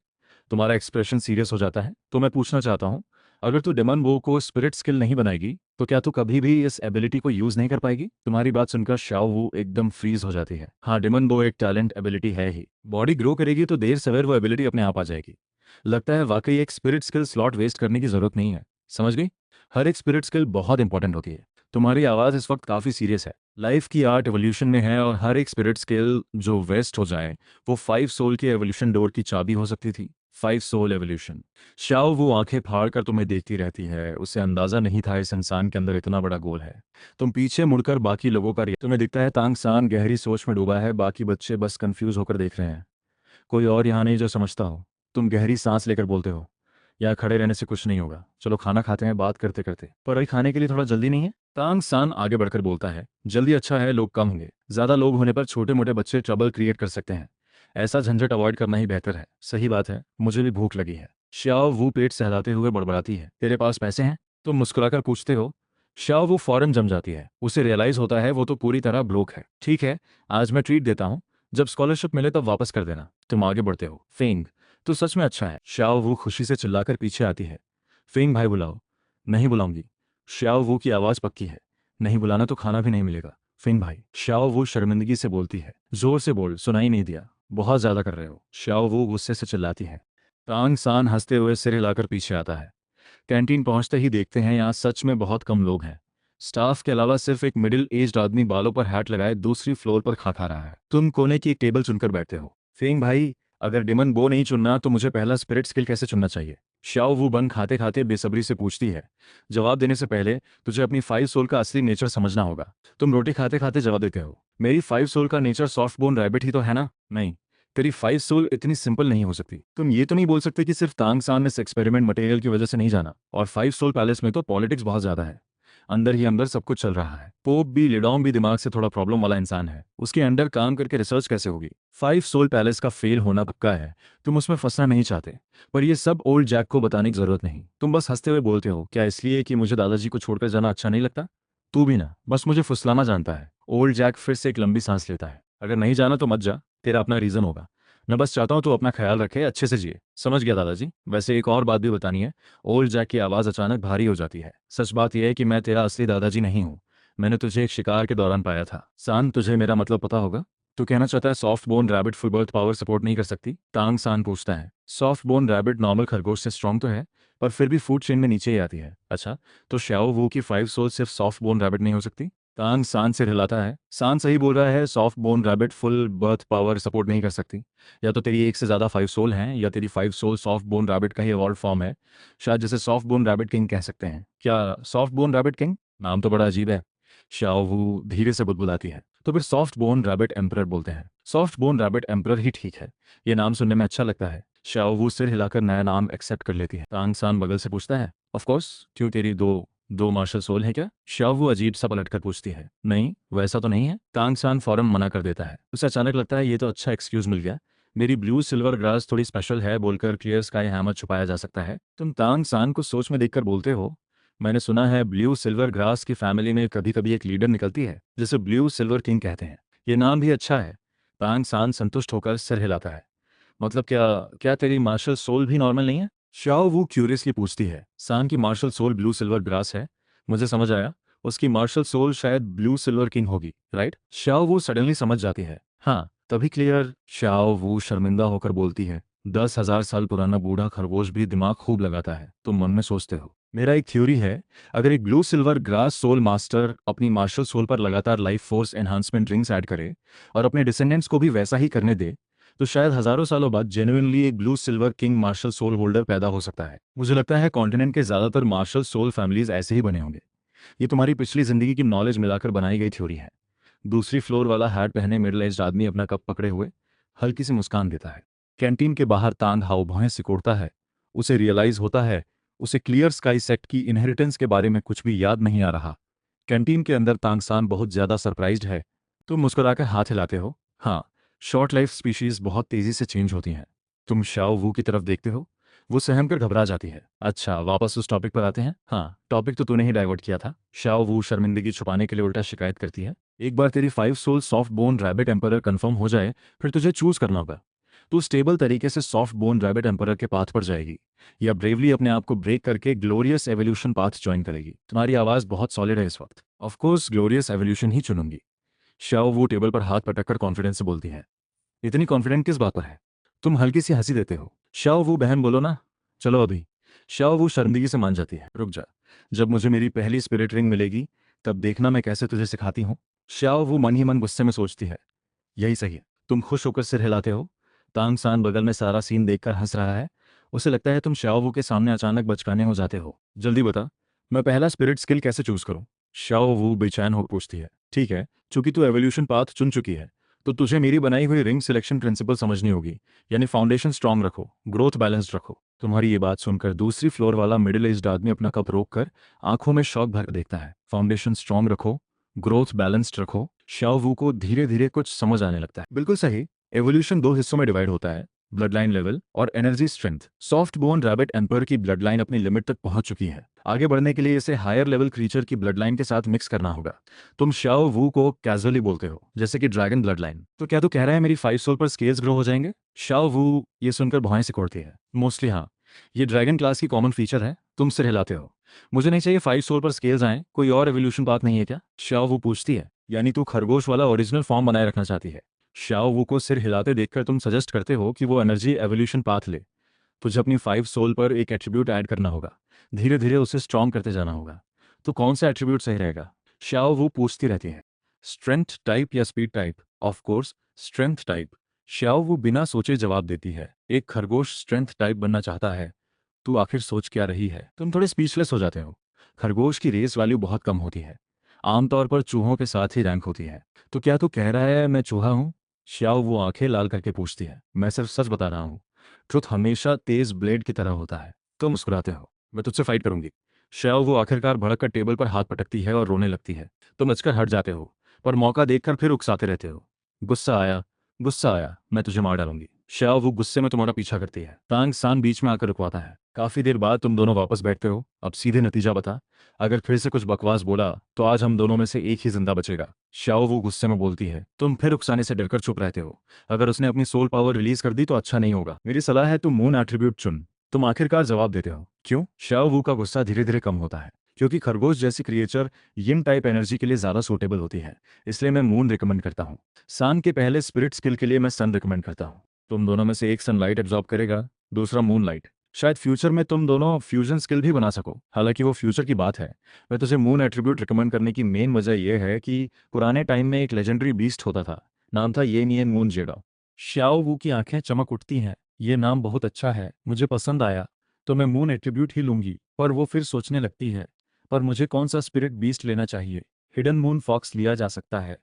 तुम्हारा एक्सप्रेशन सीरियस हो जाता है। तो मैं पूछना चाहता हूँ, अगर तू डिमन बो को स्पिरिट स्किल नहीं बनाएगी तो क्या तू कभी भी इस एबिलिटी को यूज नहीं कर पाएगी? तुम्हारी बात सुनकर शाओ वू एकदम फ्रीज हो जाती है। हाँ, डिमन बो एक टैलेंट एबिलिटी है ही। बॉडी ग्रो करेगी तो देर सवेर वो एबिलिटी अपने आप आ जाएगी। लगता है वाकई एक स्पिरिट स्किल स्लॉट वेस्ट करने की जरूरत नहीं है। समझ गई? हर एक स्पिरिट स्किल बहुत इंपॉर्टेंट होती है। तुम्हारी आवाज़ इस वक्त काफ़ी सीरियस है। लाइफ की आर्ट एवोल्यूशन में है, और हर एक स्पिरिट स्किल जो वेस्ट हो जाए वो 5 सोल के एवोल्यूशन डोर की चाबी हो सकती थी। 5 सोल एवोल्यूशन। शाओ वो आंखें फाड़ कर तुम्हें देखती रहती है। उसे अंदाजा नहीं था इस इंसान के अंदर इतना बड़ा गोल है। तुम पीछे मुड़कर बाकी लोगों का तुम्हें दिखता है तांग सान गहरी सोच में डूबा है। बाकी बच्चे बस कंफ्यूज होकर देख रहे हैं। कोई और यहाँ नहीं जो समझता हो। तुम गहरी सांस लेकर बोलते हो, यहाँ खड़े रहने से कुछ नहीं होगा, चलो खाना खाते हैं बात करते करते। पर अभी खाने के लिए थोड़ा जल्दी नहीं है? तांग सान आगे बढ़कर बोलता है, जल्दी अच्छा है, लोग कम होंगे। ज्यादा लोग होने पर छोटे मोटे बच्चे ट्रबल क्रिएट कर सकते हैं। ऐसा झंझट अवॉइड करना ही बेहतर है। सही बात है, मुझे भी भूख लगी है। श्याओ वो पेट सहलाते हुए बड़बड़ाती है, तेरे पास पैसे हैं? तुम मुस्कुराकर पूछते हो। श्याओ वो फौरन जम जाती है। उसे रियलाइज होता है वो तो पूरी तरह ब्लोक है। ठीक है, आज मैं ट्रीट देता हूँ, जब स्कॉलरशिप मिले तब वापस कर देना। तुम आगे बढ़ते हो। फेंग, तो सच में अच्छा है। शाओ वो खुशी से चिल्लाकर पीछे आती है। फेंग भाई बुलाओ। नहीं बुलाऊंगी। शाओ वो की आवाज पक्की है। नहीं बुलाना तो खाना भी नहीं मिलेगा। फेंग भाई। शाओ वो शर्मिंदगी से बोलती है, जोर से बोल, सुनाई नहीं दिया, बहुत ज्यादा कर रहे हो। शाओ वो गुस्से से चिल्लाती है। तांग सान हंसते हुए सिर हिलाकर पीछे आता है। कैंटीन पहुंचते ही देखते हैं यहाँ सच में बहुत कम लोग हैं। स्टाफ के अलावा सिर्फ एक मिडिल एज्ड आदमी बालों पर हैट लगाए दूसरी फ्लोर पर खा रहा है। तुम कोने की एक टेबल चुनकर बैठते हो। फेंग भाई, अगर डिमन बो नहीं चुनना तो मुझे पहला स्पिरिट स्किल कैसे चुनना चाहिए? शाओ वू बन खाते खाते बेसब्री से पूछती है। जवाब देने से पहले तुझे अपनी 5 सोल का असली नेचर समझना होगा। तुम रोटी खाते खाते जवाब देते हो, मेरी 5 सोल का नेचर सॉफ्ट बोन रैबिट ही तो है ना? नहीं, तेरी 5 सोल इतनी सिंपल नहीं हो सकती। तुम ये तो नहीं बोल सकते कि सिर्फ तांग सान ने इस एक्सपेरिमेंट मटेरियल की वजह से नहीं जाना। और 5 सोल पैलेस में तो पॉलिटिक्स बहुत ज्यादा है। अंदर ही अंदर सब कुछ चल रहा है। पोप भी, लिडोंग भी दिमाग से थोड़ा प्रॉब्लम वाला इंसान है। उसके अंडर काम करके रिसर्च कैसे होगी? 5 सोल पैलेस का फेल होना पक्का है। तुम उसमें फंसना नहीं चाहते। पर ये सब ओल्ड जैक को बताने की जरूरत नहीं। तुम बस हंसते हुए बोलते हो, क्या इसलिए कि मुझे दादाजी को छोड़कर जाना अच्छा नहीं लगता? तू भी ना, बस मुझे फुसलाना जानता है। ओल्ड जैक फिर से एक लंबी सांस लेता है। अगर नहीं जाना तो मत जा, तेरा अपना रीजन होगा। मैं बस चाहता हूँ तू अपना ख्याल रखे, अच्छे से जिए। समझ गया दादाजी। वैसे एक और बात भी बतानी है। ओल्ड जैक की आवाज़ अचानक भारी हो जाती है। सच बात यह है कि मैं तेरा असली दादाजी नहीं हूँ। मैंने तुझे एक शिकार के दौरान पाया था। सान, तुझे मेरा मतलब पता होगा? तू कहना चाहता है soft bone rabbit full birth power support नहीं कर सकती? तांग सान पूछता है। सॉफ्ट बोन रैबिट नॉर्मल खरगोश से स्ट्रांग तो है, पर फिर भी फूड चेन में नीचे ही आती है। अच्छा, तो श्याओ वू की 5 सोल सिर्फ सॉफ्ट बोन रैबिट नहीं हो सकती? तांग सान से हिलाता है। सान सही बोल रहा है, soft bone rabbit full birth power support नहीं कर सकती। या तो तेरी एक से ज़्यादा 5 सोल हैं, या तेरी 5 सोल सॉफ्ट बोन रैबिट का ही इवॉल्व फॉर्म है। शायद जिसे सॉफ्ट बोन रैबिट किंग कह सकते हैं। क्या सॉफ्ट बोन रैबिट किंग? नाम तो बड़ा अजीब है। शाओ वू धीरे से बुदबुदाती है। तो फिर सॉफ्ट बोन रैबिट एम्परर बोलते हैं। सॉफ्ट बोन रैबिट एम्परर ही ठीक है। ये नाम सुनने में अच्छा लगता है। शाओ वू सिर हिलाकर नया नाम एक्सेप्ट कर लेती है। तांग सान बगल से पूछता है, ऑफ कोर्स, क्यों तेरी दो दो मार्शल सोल है क्या? शाओ वू अजीब सा पलटकर पूछती है। नहीं, वैसा तो नहीं है। तांग सान फौरन मना कर देता है। उसे अचानक लगता है ये तो अच्छा एक्सक्यूज मिल गया। मेरी ब्लू सिल्वर ग्रास थोड़ी स्पेशल है बोलकर क्लियर स्काई हैमर छुपाया जा सकता है। तुम तांग सान को सोच में देखकर बोलते हो, मैंने सुना है ब्लू सिल्वर ग्रास की फैमिली में कभी कभी एक लीडर निकलती है जिसे ब्लू सिल्वर किंग कहते हैं। ये नाम भी अच्छा है। तांग सान संतुष्ट होकर सिर हिलाता है। मतलब क्या क्या तेरी मार्शल सोल भी नॉर्मल नहीं है? शाओ वू क्यूरियसली पूछती है। सान की martial soul blue silver grass है, मुझे समझ आया। उसकी मार्शल सोल शायद ब्लू सिल्वर किंग होगी, राइट? शाओ वो सडनली समझ जाती है। हाँ, तभी क्लियर। शाओ वो शर्मिंदा होकर बोलती है, 10,000 साल पुराना बूढ़ा खरगोश भी दिमाग खूब लगाता है। तुम मन में सोचते हो, मेरा एक थ्योरी है, अगर एक blue silver grass soul master अपनी मार्शल सोल पर लगातार life force enhancement drinks add करे और अपने डिसेंडेंट्स को भी वैसा ही करने दे, तो शायद हजारों सालों बाद जेन्युइनली एक blue silver king martial soul holder पैदा हो सकता है। मुझे लगता है कॉन्टिनेंट के ज्यादातर मार्शल सोल फैमिलीज ऐसे ही बने होंगे। ये तुम्हारी पिछली जिंदगी की नॉलेज मिलाकर बनाई गई थ्योरी है। दूसरी फ्लोर वाला हैट पहने मिडिल एज्ड आदमी अपना कप पकड़े हुए हल्की सी मुस्कान देता है। कैंटीन के बाहर तांग हाव भावें सिकोड़ता है। उसे रियलाइज होता है उसे क्लियर स्काई सेक्ट की इनहेरिटेंस के बारे में कुछ भी याद नहीं आ रहा। कैंटीन के अंदर तांगसान बहुत ज्यादा सरप्राइज्ड है। तुम मुस्कुराकर हाथ हिलाते हो। हाँ, शॉर्ट लाइफ स्पीशीज बहुत तेजी से चेंज होती हैं। तुम शाओ वू की तरफ देखते हो। वो सहम कर घबरा जाती है। अच्छा, वापस उस टॉपिक पर आते हैं। हाँ, टॉपिक तो तूने ही डाइवर्ट किया था। शाओ वू शर्मिंदगी छुपाने के लिए उल्टा शिकायत करती है, एक बार तेरी 5 soul soft bone rabbit emperor confirm हो जाए फिर तुझे चूज करना होगा। तू स्टेबल तरीके से सॉफ्ट बोन रैबिट एम्परर के पाथ पर जाएगी या ब्रेवली अपने आप को ब्रेक करके ग्लोरियस एवोल्यूशन पाथ ज्वाइन करेगी। तुम्हारी आवाज बहुत सॉलिड है इस वक्त। ऑफ कोर्स ग्लोरियस एवोल्यूशन ही चुनूंगी। शाओ वो टेबल पर हाथ पटककर कॉन्फिडेंस से बोलती है। इतनी कॉन्फिडेंट किस बात पर है? तुम हल्की सी हंसी देते हो। शाओ वो बहन बोलो ना। चलो अभी। शाओ वो शर्मिंदगी से मान जाती है। रुक जा, जब मुझे मेरी पहली स्पिरिट रिंग मिलेगी तब देखना मैं कैसे तुझे सिखाती हूँ। शाओ वो मन ही मन गुस्से में सोचती है, यही सही है। तुम खुश होकर सिर हिलाते हो। तांग सान बगल में सारा सीन देखकर हंस रहा है। उसे लगता है तुम शाओ वू के सामने अचानक बचकाने हो जाते हो। जल्दी बता, मैं पहला स्पिरिट स्किल कैसे चूज करूं? शाओ वू बेचैन हो पूछती है। ठीक है, चूंकि तू एवोल्यूशन पाथ चुन चुकी है तो तुझे मेरी बनाई हुई रिंग सिलेक्शन प्रिंसिपल समझनी होगी। यानी फाउंडेशन स्ट्रांग रखो, ग्रोथ बैलेंस्ड रखो। तुम्हारी ये बात सुनकर दूसरी फ्लोर वाला मिडिल एज्ड आदमी अपना कप रोक कर आंखों में शौक भर देखता है। फाउंडेशन स्ट्रांग रखो, ग्रोथ बैलेंस्ड रखो। शाओ वू को धीरे धीरे कुछ समझ आने लगता है। बिल्कुल सही। एवोल्यूशन दो हिस्सों में डिवाइड होता है, ब्लड लाइन लेवल और energy strength. Soft bone rabbit emperor की ब्लड लाइन अपनी लिमिट तक पहुंच चुकी है। आगे बढ़ने के लिए इसे हायर लेवल क्रीचर की ब्लड लाइन के साथ मिक्स करना होगा। तुम शाओ वू को कैजुअली बोलते हो, जैसे कि ड्रैगन ब्लड लाइन। तो क्या तू कह रहा है मेरी 5 सोल पर स्केल्स ग्रो हो जाएंगे? शाओ वू ये सुनकर भौहें सिकोड़ती है। मोस्टली हाँ, ये ड्रैगन क्लास की कॉमन फीचर है। तुम सिर हिलाते हो। मुझे नहीं चाहिए 5 सोल पर स्केल्स आए। कोई और एवोल्यूशन पाथ नहीं है क्या? शाओ वू पूछती है। यानी तू खरगोश वाला ओरिजिनल फॉर्म बनाए रखना चाहती है? शाओ वू को सिर हिलाते देखकर तुम सजेस्ट करते हो कि वो एनर्जी एवोल्यूशन पाथ ले। तुझे अपनी 5 सोल पर एक एट्रीब्यूट ऐड करना होगा, धीरे धीरे उसे स्ट्रॉन्ग करते जाना होगा। तो कौन सा एट्रीब्यूट सही रहेगा? शाओ वो पूछती रहती है। स्ट्रेंथ टाइप या speed type? Of course strength type. Shao वो बिना सोचे जवाब देती है। एक खरगोश स्ट्रेंथ टाइप बनना चाहता है, तू आखिर सोच क्या रही है? तुम थोड़े स्पीचलेस हो जाते हो। खरगोश की रेस वैल्यू बहुत कम होती है, आमतौर पर चूहों के साथ ही रैंक होती है। तो क्या तू कह रहा है मैं चूहा हूँ? श्याओ वो आंखें लाल करके पूछती है। मैं सिर्फ सच बता रहा हूँ। ट्रुथ हमेशा तेज ब्लेड की तरह होता है। तुम मुस्कुराते हो। मैं तुझसे फाइट करूंगी। श्याओ वो आखिरकार भड़क कर टेबल पर हाथ पटकती है और रोने लगती है। तुम नचकर हट जाते हो, पर मौका देखकर फिर उकसाते रहते हो। गुस्सा आया, गुस्सा आया, मैं तुझे मार डालूंगी। श्याओ वो गुस्से में तुम्हारा पीछा करती है। तांग सान बीच में आकर रुकवाता है। काफी देर बाद तुम दोनों वापस बैठते हो। अब सीधे नतीजा बता। अगर फिर से कुछ बकवास बोला तो आज हम दोनों में से एक ही जिंदा बचेगा। शाओ वो गुस्से में बोलती है। तुम फिर उकसाने से डरकर चुप रहते हो। अगर उसने अपनी सोल पावर रिलीज कर दी तो अच्छा नहीं होगा। मेरी सलाह है तुम मून एट्रीब्यूट चुन। तुम आखिरकार जवाब देते हो। क्यों? शाओ वू का गुस्सा धीरे धीरे कम होता है। क्योंकि खरगोश जैसी क्रिएचर यिन टाइप एनर्जी के लिए ज्यादा सूटेबल होती है, इसलिए मैं मून रिकमेंड करता हूँ। सान के पहले स्पिरिट स्किल के लिए मैं सन रिकमेंड करता हूँ। तुम दोनों में से एक सनलाइट एब्जॉर्ब करेगा, दूसरा मून लाइट। शायद फ्यूचर में तुम दोनों फ्यूजन स्किल भी बना सको। हालांकि वो फ्यूचर की बात है। मैं तुझे मून एट्रीब्यूट रिकमेंड करने की मेन वजह यह है कि पुराने टाइम में एक लेजेंडरी बीस्ट होता था, नाम था ये नियन मून जेडा। श्याओ वू की आंखें चमक उठती हैं। ये नाम बहुत अच्छा है, मुझे पसंद आया, तो मैं मून एट्रीब्यूट ही लूंगी। पर वो फिर सोचने लगती है, पर मुझे कौन सा स्पिरिट बीस्ट लेना चाहिए? हिडन मून फॉक्स लिया जा सकता है,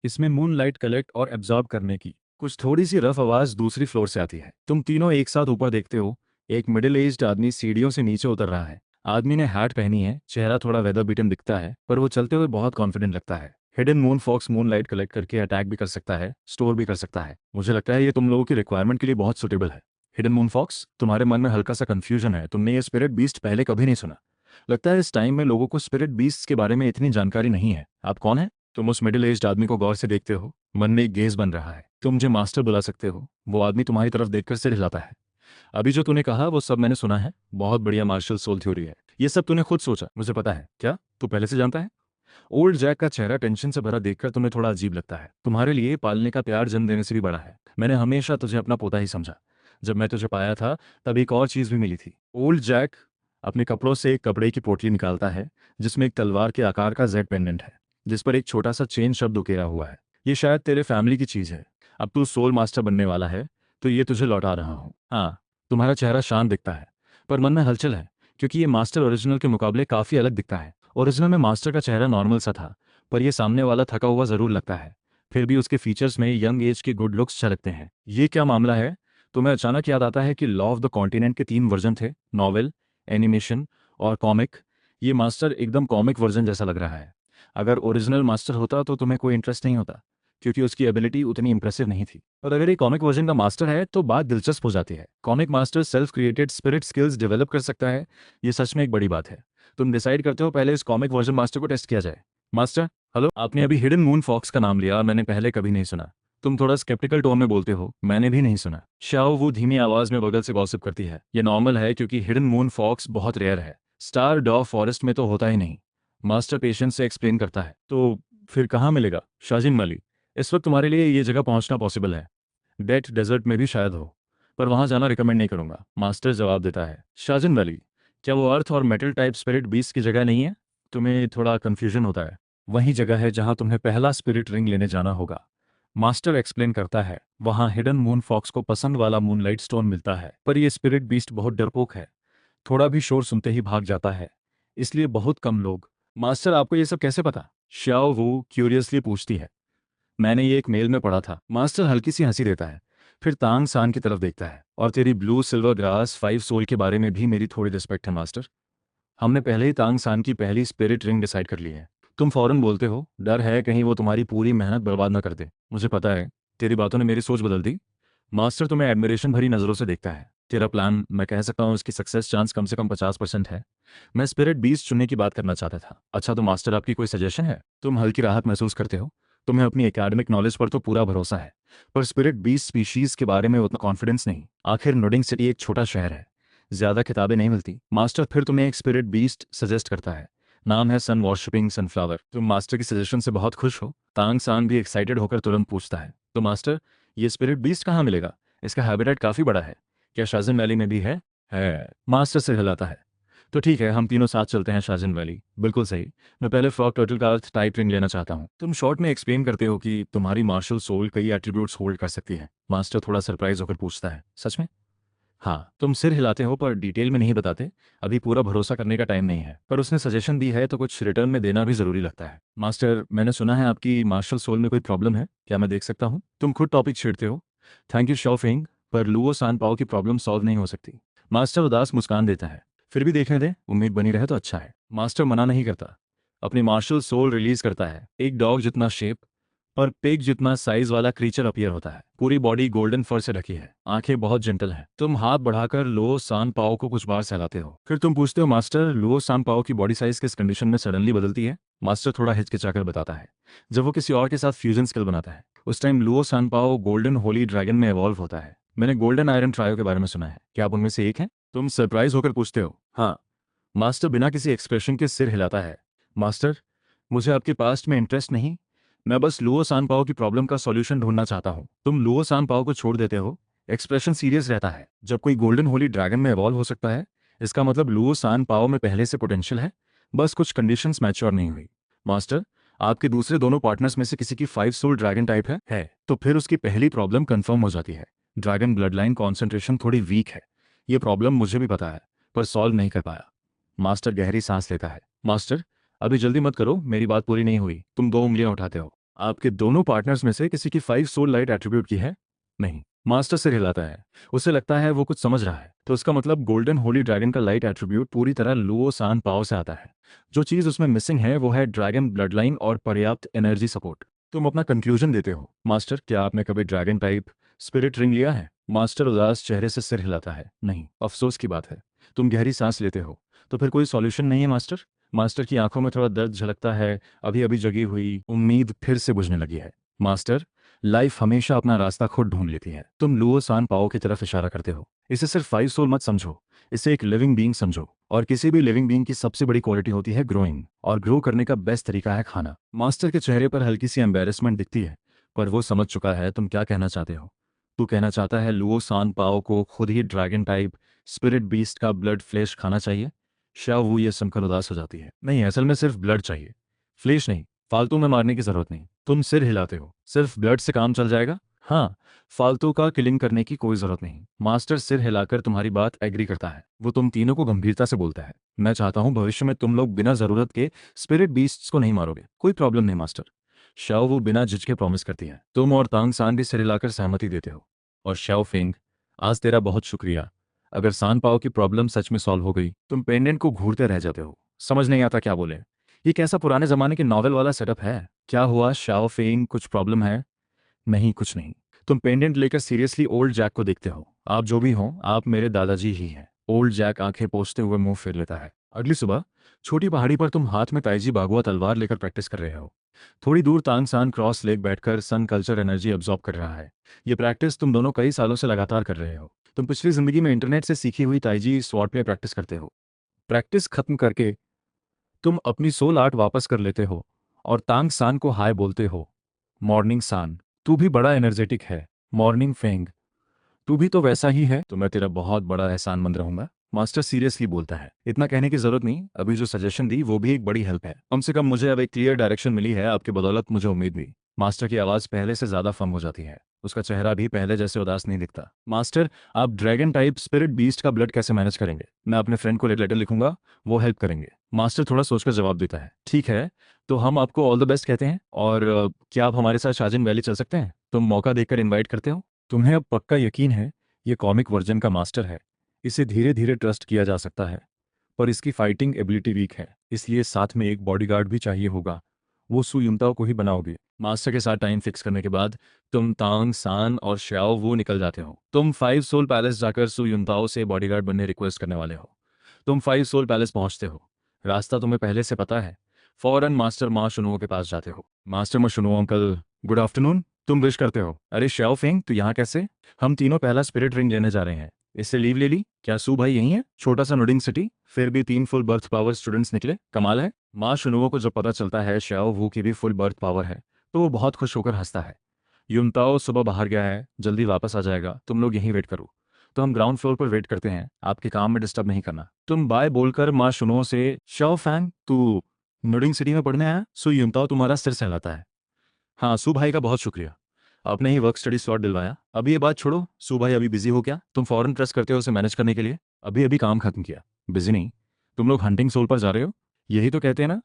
इसमें मून लाइट कलेक्ट और एब्जॉर्ब करने की। कुछ थोड़ी सी रफ आवाज दूसरी फ्लोर से आती है। तुम तीनों एक साथ ऊपर देखते हो। एक मिडिल एज्ड आदमी सीढ़ियों से नीचे उतर रहा है। आदमी ने हैट पहनी है, चेहरा थोड़ा वेदर बीटन दिखता है, पर वो चलते हुए बहुत कॉन्फिडेंट लगता है। Hidden moon fox moon light collect करके अटैक भी कर सकता है, स्टोर भी कर सकता है। मुझे लगता है ये तुम लोगों की रिक्वायरमेंट के लिए बहुत सुटेबल है। हिडन मून फॉक्स, तुम्हारे मन में हल्का सा कंफ्यूजन है। तुमने ये स्पिरिट बीस्ट पहले कभी नहीं सुना। लगता है इस टाइम में लोगों को स्पिरिट बीस्ट के बारे में इतनी जानकारी नहीं है। आप कौन है? तुम उस मिडिल एज्ड आदमी को गौर से देखते हो। मन में एक गेज बन रहा है। तुम मुझे मास्टर बुला सकते हो। वो आदमी तुम्हारी तरफ देखकर सिर हिलाता है। अभी जो तूने कहा वो सब मैंने सुना है। बहुत बढ़िया मार्शल सोल थ्योरी है। ये सब तूने खुद सोचा? मुझे पता है। क्या तू पहले से जानता है? ओल्ड जैक का चेहरा टेंशन से भरा देखकर तुम्हें थोड़ा अजीब लगता है। तुम्हारे लिए पालने का प्यार जन्म देने से भी बड़ा है। मैंने हमेशा तुझे अपना पोता ही समझा। जब मैं तुझे पाया था तब एक और चीज़ भी मिली थी। ओल्ड जैक अपने कपड़ों से एक कपड़े की पोटली निकालता है जिसमें एक तलवार के आकार का जेड पेंडेंट है, जिस पर एक छोटा सा चेन शब्द उकेरा हुआ है। ये शायद तेरे फैमिली की चीज़ है। अब तू सोल मास्टर बनने वाला है तो ये तुझे लौटा रहा हूँ। हाँ, तुम्हारा चेहरा शांत दिखता है पर मन में हलचल है, क्योंकि ये मास्टर ओरिजिनल के मुकाबले काफ़ी अलग दिखता है। ओरिजिनल में मास्टर का चेहरा नॉर्मल सा था, पर ये सामने वाला थका हुआ ज़रूर लगता है। फिर भी उसके फीचर्स में यंग एज के गुड लुक्स झलकते हैं। ये क्या मामला है? तुम्हें अचानक याद आता है कि लॉ ऑफ द कॉन्टिनेंट के 3 वर्जन थे, नॉवेल, एनिमेशन और कॉमिक। ये मास्टर एकदम कॉमिक वर्जन जैसा लग रहा है। अगर ओरिजिनल मास्टर होता तो तुम्हें कोई इंटरेस्ट नहीं होता, क्योंकि उसकी एबिलिटी उतनी इंप्रेसिव नहीं थी। और अगर ये कॉमिक वर्जन का मास्टर है तो बात दिलचस्प हो जाती है। Comic master self created spirit skills develop कर सकता है। ये सच में एक बड़ी बात है। तुम डिसाइड करते हो पहले इस कॉमिक वर्जन मास्टर को टेस्ट किया जाए। Master, hello. आपने अभी हिडन मून फॉक्स का नाम लिया, मैंने पहले कभी नहीं सुना। तुम थोड़ा स्केप्टिकल टोन में बोलते हो, मैंने भी नहीं सुना। शाओ वो धीमी आवाज में बगल से गॉसिप करती है। ये नॉर्मल है क्योंकि हिडन मून फॉक्स बहुत रेयर है। स्टार डॉ फॉरेस्ट में तो होता ही नहीं। मास्टर पेशेंस से एक्सप्लेन करता है। तो फिर कहाँ मिलेगा? शाजिन वाली। इस वक्त तुम्हारे लिए ये जगह पहुंचना पॉसिबल है। डेट डेजर्ट में भी शायद हो, पर वहां जाना रिकमेंड नहीं करूंगा। मास्टर जवाब देता है। शाजिन वैली, क्या वो अर्थ और मेटल टाइप स्पिरिट बीस्ट की जगह नहीं है? तुम्हें थोड़ा कंफ्यूजन होता है। वही जगह है जहां तुम्हें पहला स्पिरिट रिंग लेने जाना होगा। मास्टर एक्सप्लेन करता है। वहां हिडन मून फॉक्स को पसंद वाला मूनलाइट स्टोन मिलता है, पर यह स्पिरिट बीस्ट बहुत डरपोक है। थोड़ा भी शोर सुनते ही भाग जाता है, इसलिए बहुत कम लोग। मास्टर, आपको ये सब कैसे पता? श्याओ वो क्यूरियसली पूछती है। मैंने ये एक मेल में पढ़ा था। मास्टर हल्की सी हंसी देता है, फिर तांग सान की तरफ देखता है। और तेरी ब्लू सिल्वर ग्रास 5 सोल के बारे में भी मेरी थोड़ी रिस्पेक्ट है मास्टर। हमने पहले ही तांग सान की पहली स्पिरिट रिंग डिसाइड कर ली है। तुम फौरन बोलते हो, डर है कहीं वो तुम्हारी पूरी मेहनत बर्बाद ना कर दे। मुझे पता है, तेरी बातों ने मेरी सोच बदल दी। मास्टर तुम्हें एडमिरेशन भरी नज़रों से देखता है। तेरा प्लान, मैं कह सकता हूँ उसकी सक्सेस चांस कम से कम 50% है। मैं स्पिरिट बीस्ट चुनने की बात करना चाहता था। अच्छा तो मास्टर, आपकी कोई सजेशन है? तुम हल्की राहत महसूस करते हो। तुम्हें अपनी एकेडमिक नॉलेज पर तो पूरा भरोसा है, पर स्पिरिट बीस्ट स्पीशीज के बारे में उतना कॉन्फिडेंस नहीं। आखिर नोडिंग सिटी एक छोटा शहर है, ज्यादा किताबें नहीं मिलती। मास्टर फिर तुम्हें एक स्पिरिट बीस्ट सजेस्ट करता है। नाम है सन वॉर्शिपिंग सनफ्लावर। तुम मास्टर की सजेशन से बहुत खुश हो। तांग सान भी एक्साइटेड होकर तुरंत पूछता है, तो मास्टर, ये स्पिरिट बीस्ट कहाँ मिलेगा? इसका हैबिटेट काफी बड़ा है। क्या शाजिन वैली में भी है। मास्टर से हिलाता है। तो ठीक है, हम तीनों साथ चलते हैं शाजिन वैली। बिल्कुल सही। मैं पहले फ्रॉग टर्टल का अर्थ टाइप रिंग लेना चाहता हूँ। तुम शॉर्ट में एक्सप्लेन करते हो कि तुम्हारी मार्शल सोल कई एट्रीब्यूट्स होल्ड कर सकती है। मास्टर थोड़ा सरप्राइज होकर पूछता है, सच में? हाँ। तुम सिर हिलाते हो पर डिटेल में नहीं बताते। अभी पूरा भरोसा करने का टाइम नहीं है, पर उसने सजेशन दी है तो कुछ रिटर्न में देना भी जरूरी लगता है। मास्टर, मैंने सुना है आपकी मार्शल सोल में कोई प्रॉब्लम है, क्या मैं देख सकता हूँ? तुम खुद टॉपिक छेड़ते हो। थैंक यू शॉफिंग, पर लुओ सान पाओ की प्रॉब्लम सॉल्व नहीं हो सकती। मास्टर उदास मुस्कान देता है। फिर भी देखने दे, उम्मीद बनी रहे तो अच्छा है। मास्टर मना नहीं करता। अपनी मार्शल सोल रिलीज करता है। एक डॉग जितना शेप और पिग जितना साइज वाला क्रीचर अपीयर होता है। पूरी बॉडी गोल्डन फर से ढकी है, आंखें बहुत जेंटल हैं। तुम हाथ बढ़ाकर लो सान पाओ को कुछ बार सहलाते हो। फिर तुम पूछते हो, मास्टर लो सान पाओ की बॉडी साइज किस कंडीशन में सडनली बदलती है? मास्टर थोड़ा हिचकिचाकर बताता है। जब वो किसी और के साथ फ्यूजन स्किल बनाता है, उस टाइम लुओ सान पाओ गोल्डन होली ड्रैगन में इवॉल्व होता है। मैंने गोल्डन आयरन ट्रायो के बारे में सुना है, क्या आप उनमें से एक हैं? तुम सरप्राइज होकर पूछते हो। हाँ। मास्टर बिना किसी एक्सप्रेशन के सिर हिलाता है। मास्टर, मुझे आपके पास्ट में इंटरेस्ट नहीं। मैं बस लुओ सान पाओ की प्रॉब्लम का सॉल्यूशन ढूंढना चाहता हूँ। तुम लुओ सान पाओ को छोड़ देते हो। एक्सप्रेशन सीरियस रहता है। जब कोई गोल्डन होली ड्रैगन में इवॉल्व हो सकता है, इसका मतलब लुओ सान पाओ में पहले से पोटेंशियल है, बस कुछ कंडीशंस मैच्योर नहीं हुई। मास्टर, आपके दूसरे दोनों पार्टनर्स में से किसी की 5 सोल ड्रैगन टाइप है तो फिर उसकी पहली प्रॉब्लम कंफर्म हो जाती है। ड्रैगन ब्लड लाइन कॉन्सेंट्रेशन थोड़ी वीक है। ये प्रॉब्लम मुझे भी पता है, पर सॉल्व नहीं कर पाया। मास्टर गहरी सांस लेता है। मास्टर, अभी जल्दी मत करो, मेरी बात पूरी नहीं हुई। तुम 2 उंगलियां उठाते हो। आपके दोनों पार्टनर्स में से किसी की 5 सोल लाइट एट्रीब्यूट की है? नहीं। मास्टर सिर हिलाता है। उसे लगता है वो कुछ समझ रहा है। तो उसका मतलब गोल्डन होली ड्रैगन का लाइट एट्रीब्यूट पूरी तरह लुओ सान पाओ से आता है। जो चीज उसमें मिसिंग है वो है ड्रैगन ब्लड लाइन और पर्याप्त एनर्जी सपोर्ट। तुम अपना कंक्लूजन देते हो। मास्टर, क्या आपने कभी ड्रैगन टाइप स्पिरिट रिंग लिया है? मास्टर उदास चेहरे से सिर हिलाता है। नहीं, अफसोस की बात है। तुम गहरी सांस लेते हो। तो फिर कोई सॉल्यूशन नहीं है मास्टर? मास्टर की आंखों में थोड़ा दर्द झलकता है। अभी अभी जगी हुई उम्मीद फिर से बुझने लगी है। मास्टर, लाइफ हमेशा अपना रास्ता खुद ढूंढ लेती है। तुम लुओ सान पाओ की तरफ इशारा करते हो। इसे सिर्फ 5 सोल मत समझो, इसे एक लिविंग बीइंग समझो। और किसी भी लिविंग बीइंग की सबसे बड़ी क्वालिटी होती है ग्रोइंग, और ग्रो करने का बेस्ट तरीका है खाना। मास्टर के चेहरे पर हल्की सी एम्बेरसमेंट दिखती है, पर वो समझ चुका है तुम क्या कहना चाहते हो। तू कहना चाहता है लुओ सान पाओ को खुद ही ड्रैगन टाइप स्पिरिट बीस्ट का ब्लड फ्लैश खाना चाहिए। शाओ वो ये सुनकर उदास हो जाती है। नहीं, असल में सिर्फ ब्लड चाहिए, फ्लैश नहीं। फालतू में मारने की जरूरत नहीं। तुम सिर हिलाते हो, सिर्फ ब्लड से काम चल जाएगा। हाँ, फालतू का किलिंग करने की कोई जरूरत नहीं। मास्टर सिर हिलाकर तुम्हारी बात एग्री करता है। वो तुम तीनों को गंभीरता से बोलता है। मैं चाहता हूँ भविष्य में तुम लोग बिना जरूरत के स्पिरिट बीस्ट्स को नहीं मारोगे। कोई प्रॉब्लम नहीं मास्टर। शाओ वो बिना झिझके प्रॉमिस करती है। तुम और तांग सान भी सिर हिलाकर सहमति देते हो। और शाओ फेंग, आज तेरा बहुत शुक्रिया। अगर सान पाओ की प्रॉब्लम सच में सॉल्व हो गई, तुम पेंडेंट को घूरते रह जाते हो। समझ नहीं आता क्या बोले। ये कैसा पुराने जमाने के नॉवेल वाला सेटअप है। क्या हुआ शाओ फेंग, कुछ प्रॉब्लम है? नहीं, कुछ नहीं। तुम पेंडेंट लेकर सीरियसली ओल्ड जैक को देखते हो। आप जो भी हो, आप मेरे दादाजी ही हैं। ओल्ड जैक आंखें पोंछते हुए मुंह फेर लेता है। अगली सुबह छोटी पहाड़ी पर तुम हाथ में ताइजी बागुआ तलवार लेकर प्रैक्टिस कर रहे हो। थोड़ी दूर तांगसान क्रॉस लेक बैठकर सन कल्चर एनर्जी अब्जॉर्ब कर रहा है। ये प्रैक्टिस तुम दोनों कई सालों से लगातार कर रहे हो। तुम पिछली जिंदगी में इंटरनेट से सीखी हुई ताइजी स्वॉर्ड पे प्रैक्टिस करते हो। प्रैक्टिस खत्म करके तुम अपनी सोल आर्ट वापस कर लेते हो और तांग सान को हाय बोलते हो। मॉर्निंग सान, तू भी बड़ा एनर्जेटिक है। मॉर्निंग फेंग, तू भी तो वैसा ही है। तो मैं तेरा बहुत बड़ा एहसानमंद रहूंगा। मास्टर सीरियसली बोलता है। इतना कहने की जरूरत नहीं, अभी जो सजेशन दी वो भी एक बड़ी हेल्प है। कम से कम मुझे अब एक क्लियर डायरेक्शन मिली है। आपकी बदौलत मुझे उम्मीद भी। मास्टर की आवाज़ पहले से ज़्यादा फर्म हो जाती है। उसका चेहरा भी पहले जैसे उदास नहीं दिखता। मास्टर, आप ड्रैगन टाइप स्पिरिट बीस्ट का ब्लड कैसे मैनेज करेंगे? मैं अपने फ्रेंड को लेटर लिखूंगा, वो हेल्प करेंगे। मास्टर थोड़ा सोचकर जवाब देता है। ठीक है, तो हम आपको ऑल द बेस्ट कहते हैं। और क्या आप हमारे साथ शाजिन वैली चल सकते हैं? तुम मौका देकर इन्वाइट करते हो। तुम्हें अब पक्का यकीन है ये कॉमिक वर्जन का मास्टर है। इसे धीरे धीरे ट्रस्ट किया जा सकता है, पर इसकी फाइटिंग एबिलिटी वीक है, इसलिए साथ में एक बॉडीगार्ड भी चाहिए होगा। वो सु युनताओ को ही बनाओगे। मास्टर के साथ टाइम फिक्स करने के बाद तुम तांग सान और श्याओ वो निकल जाते हो। तुम 5 सोल पैलेस जाकर सु युनताओ से बॉडीगार्ड बनने रिक्वेस्ट करने वाले हो। तुम 5 सोल पैलेस पहुंचते हो। रास्ता तुम्हें पहले से पता है। फौरन मास्टर मा शुनुओ के पास जाते हो। मास्टर मा शुनुओ अंकल, गुड आफ्टरनून। तुम विश करते हो। अरे श्याओ फेंग, तू यहाँ कैसे? हम तीनों पहला स्पिरिट रिंग लेने जा रहे हैं। इससे लीव ले ली क्या? सू भाई यही है? छोटा सा नुडिंग सिटी, फिर भी 3 फुल बर्थ पावर स्टूडेंट्स निकले, कमाल है। माँ शुनुओ को जब पता चलता है श्याओ वू की भी फुल बर्थ पावर है, तो वो बहुत खुश होकर हंसता है। युनताओ सुबह बाहर गया है, जल्दी वापस आ जाएगा, तुम लोग यहीं वेट करो। तो हम ग्राउंड फ्लोर पर वेट करते हैं, आपके काम में डिस्टर्ब नहीं करना। तुम बाय बोलकर माँ शुनुओ से, शाओ फैंग तू नुडिंग सिटी में पढ़ने आया? सु युनताओ तुम्हारा सिर सहलाता है। हाँ, सू भाई का बहुत शुक्रिया। आपने ही वर्क स्टडी स्लॉट दिलवाया। अभी ये बात छोड़ो, सू भाई अभी बिजी हो क्या? तुम फौरन प्रेस करते हो उसे मैनेज करने के लिए। अभी अभी काम खत्म किया। बिजी नहीं? तुम लोग हंटिंग सोल पर जा रहे हो, यही तो कहते हैं ना?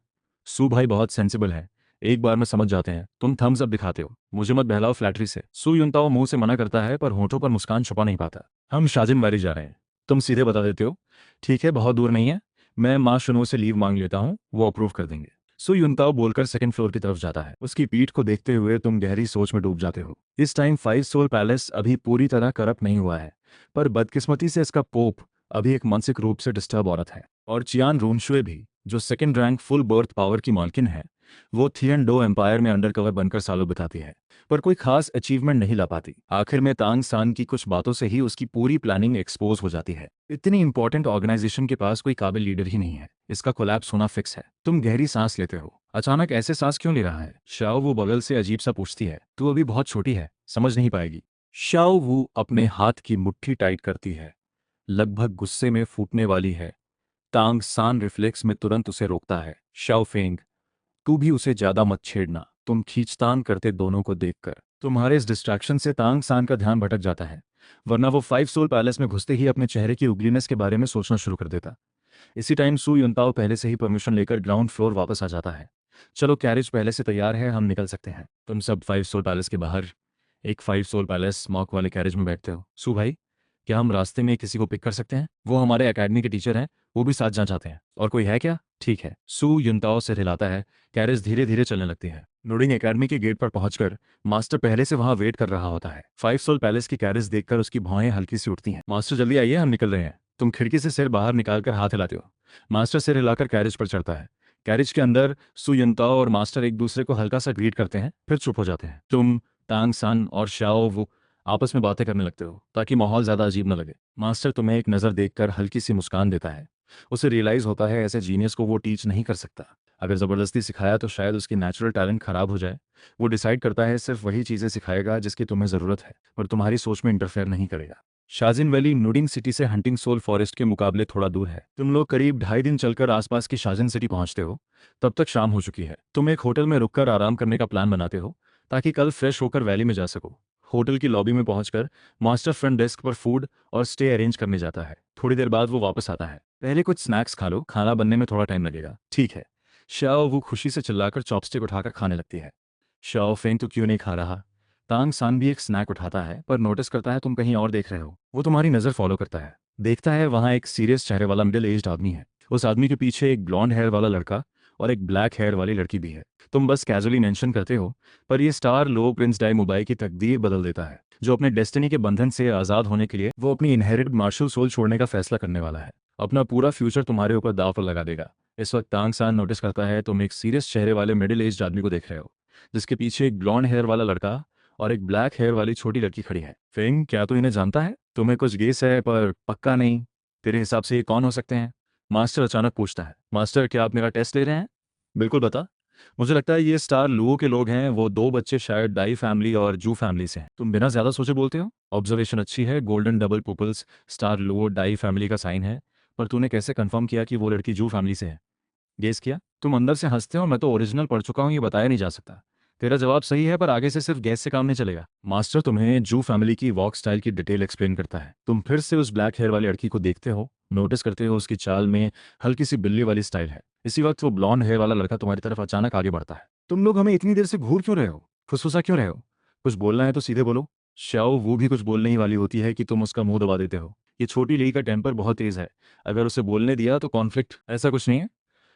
सू भाई बहुत सेंसिबल है, एक बार में समझ जाते हैं। तुम थम्स अप दिखाते हो, मुझे मत बहलाओ फ्लैटरी से। सू युनताओ मुंह से मना करता है, पर होठों पर मुस्कान छुपा नहीं पाता। हम शाजिन वैली जा रहे हैं। तुम सीधे बता देते हो। ठीक है, बहुत दूर नहीं है। मैं माँ शुनो से लीव मांग लेता हूँ, वो अप्रूव कर देंगे। सु युनताओ बोलकर सेकंड फ्लोर की तरफ जाता है। उसकी पीठ को देखते हुए तुम गहरी सोच में डूब जाते हो। इस टाइम 5 सोल पैलेस अभी पूरी तरह करप्ट नहीं हुआ है, पर बदकिस्मती से इसका पोप अभी एक मानसिक रूप से डिस्टर्ब औरत है। और चियान रूनशुए भी, जो second rank full birth power की मालकिन है, वो थियन डो एम्पायर में अंडरकवर बनकर सालों बिताती है, पर कोई खास अचीवमेंट नहीं ला पाती। आखिर में तांग सान की कुछ बातों से ही उसकी पूरी प्लानिंग एक्सपोज हो जाती है। इतनी इंपॉर्टेंट ऑर्गेनाइजेशन के पास कोई काबिल लीडर ही नहीं है। इसका कोलैप्स होना फिक्स है। तुम गहरी सांस लेते हो। अचानक ऐसे सांस क्यों ले रहा है? शाओ वो बगल से अजीब सा पूछती है। तू अभी बहुत छोटी है, समझ नहीं पाएगी। शाओ वो अपने हाथ की मुट्ठी टाइट करती है, लगभग गुस्से में फूटने वाली है। तांग सान रिफ्लेक्स में तुरंत उसे रोकता है। शाओ फेंग, तू भी उसे ज्यादा मत छेड़ना। तुम खींचतान करते दोनों को देखकर तुम्हारे इस डिस्ट्रैक्शन से तांग सान का ध्यान भटक जाता है, वरना वो 5 सोल पैलेस में घुसते ही अपने चेहरे की उगलीनेस के बारे में सोचना शुरू कर देता। इसी टाइम सू युनताओ पहले से ही परमिशन लेकर ग्राउंड फ्लोर वापस आ जाता है। चलो, कैरेज पहले से तैयार है, हम निकल सकते हैं। तुम सब 5 सोल पैलेस के बाहर एक 5 सोल पैलेस मॉक वाले कैरेज में बैठते हो। सू भाई, क्या हम रास्ते में किसी को पिक कर सकते हैं? वो हमारे एकेडमी के टीचर हैं, वो भी साथ जाना चाहते हैं। और कोई है क्या? ठीक है। सू युनताओ से हिलाता है। कैरेज धीरे धीरे चलने लगती है। नुडिंग एकेडमी के गेट पर पहुंचकर मास्टर पहले से वहां वेट कर रहा होता है। 5 सोल पैलेस की कैरेज देखकर उसकी भौहें हल्की सी उठती हैं। मास्टर जल्दी आइए, हम निकल रहे हैं। तुम खिड़की से सिर बाहर निकालकर हाथ हिलाते हो। मास्टर सिर हिलाकर कैरेज पर चढ़ता है। कैरेज के अंदर सू युनताओ और मास्टर एक दूसरे को हल्का सा ग्रीट करते हैं, फिर चुप हो जाते हैं। तुम, तांग सान और शाओ वो आपस में बातें करने लगते हो ताकि माहौल ज्यादा अजीब न लगे। मास्टर तुम्हें एक नज़र देखकर हल्की सी मुस्कान देता है। उसे रियलाइज़ होता है ऐसे जीनियस को वो टीच नहीं कर सकता। अगर ज़बरदस्ती सिखाया तो शायद उसकी नेचुरल टैलेंट खराब हो जाए। वो डिसाइड करता है सिर्फ वही चीज़ें सिखाएगा जिसकी तुम्हें ज़रूरत है और तुम्हारी सोच में इंटरफेयर नहीं करेगा। शाजिन वैली नूडिंग सिटी से हंटिंग सोल फॉरेस्ट के मुकाबले थोड़ा दूर है। तुम लोग करीब 2.5 दिन चलकर आसपास की शाजिन सिटी पहुंचते हो। तब तक शाम हो चुकी है। तुम एक होटल में रुककर आराम करने का प्लान बनाते हो ताकि कल फ्रेश होकर वैली में जा सको। होटल की लॉबी में पहुंचकर मास्टर फ्रंट डेस्क पर फूड और स्टे अरेंज करने जाता है। थोड़ी देर बाद वो वापस आता है। पहले कुछ स्नैक्स खा लो, खाना बनने में थोड़ा टाइम लगेगा। ठीक है। शाओ वो खुशी से चिल्लाकर चॉपस्टिक उठाकर खाने लगती है। शाओ फेंग तो क्यों नहीं खा रहा? तांग सान भी एक स्नैक उठाता है पर नोटिस करता है तुम कहीं और देख रहे हो। वो तुम्हारी नज़र फॉलो करता है। देखता है वहाँ एक सीरियस चेहरे वाला मिडिल एज्ड आदमी है। उस आदमी के पीछे एक ब्लॉन्ड हेयर वाला लड़का और एक ब्लैक हेयर वाली लड़की भी है। तुम बस कैजुअली मेंशन करते हो, पर ये स्टार लो प्रिंस डाई मुबाई की तकदीर बदल देता है। जो अपने डेस्टिनी के बंधन से आज़ाद होने के लिए वो अपनी इनहेरिटेड मार्शल सोल छोड़ने का फैसला करने वाला है। अपना पूरा फ्यूचर तुम्हारे ऊपर दांव पर लगा देगा। इस वक्त तांग सान नोटिस करता है तुम एक सीरियस चेहरे वाले मिडिल एज्ड आदमी को देख रहे हो, जिसके पीछे एक ब्लॉन्ड हेयर वाला लड़का और एक ब्लैक हेयर वाली छोटी लड़की खड़ी है। फेंग, क्या तू इन्हें जानता है? तुम्हें कुछ गेस है पर पक्का नहीं। तेरे हिसाब से ये कौन हो सकते हैं? मास्टर अचानक पूछता है। मास्टर, क्या आप मेरा टेस्ट ले रहे हैं? बिल्कुल, बता। मुझे लगता है ये स्टार लुओ के लोग हैं। वो 2 बच्चे शायद डाई फैमिली और जू फैमिली से हैं। तुम बिना ज्यादा सोचे बोलते हो। ऑब्जर्वेशन अच्छी है। गोल्डन डबल पुपल्स स्टार लुओ डाई फैमिली का साइन है। पर तूने कैसे कंफर्म किया कि वो लड़की जू फैमिली से है? गेस किया? तुम अंदर से हंसते हो। मैं तो ओरिजिनल पढ़ चुका हूँ, ये बताया नहीं जा सकता। तेरा जवाब सही है पर आगे से सिर्फ गैस से काम नहीं चलेगा। मास्टर तुम्हें जू फैमिली की वॉक स्टाइल की डिटेल एक्सप्लेन करता है। तुम फिर से उस ब्लैक हेयर वाली लड़की को देखते हो। नोटिस करते हो उसकी चाल में हल्की सी बिल्ली वाली स्टाइल है। इसी वक्त वो ब्लॉन्ड हेयर वाला लड़का तुम्हारी तरफ अचानक आगे बढ़ता है। तुम लोग हमें इतनी देर से घूर क्यों रहे हो? फुसफुसा क्यों रहे हो? कुछ बोलना है तो सीधे बोलो। शाओ वो भी कुछ बोलने ही वाली होती है कि तुम उसका मुंह दबा देते हो। ये छोटी लड़की का टेम्पर बहुत तेज है। अगर उसे बोलने दिया तो कॉन्फ्लिक्ट। ऐसा कुछ नहीं है।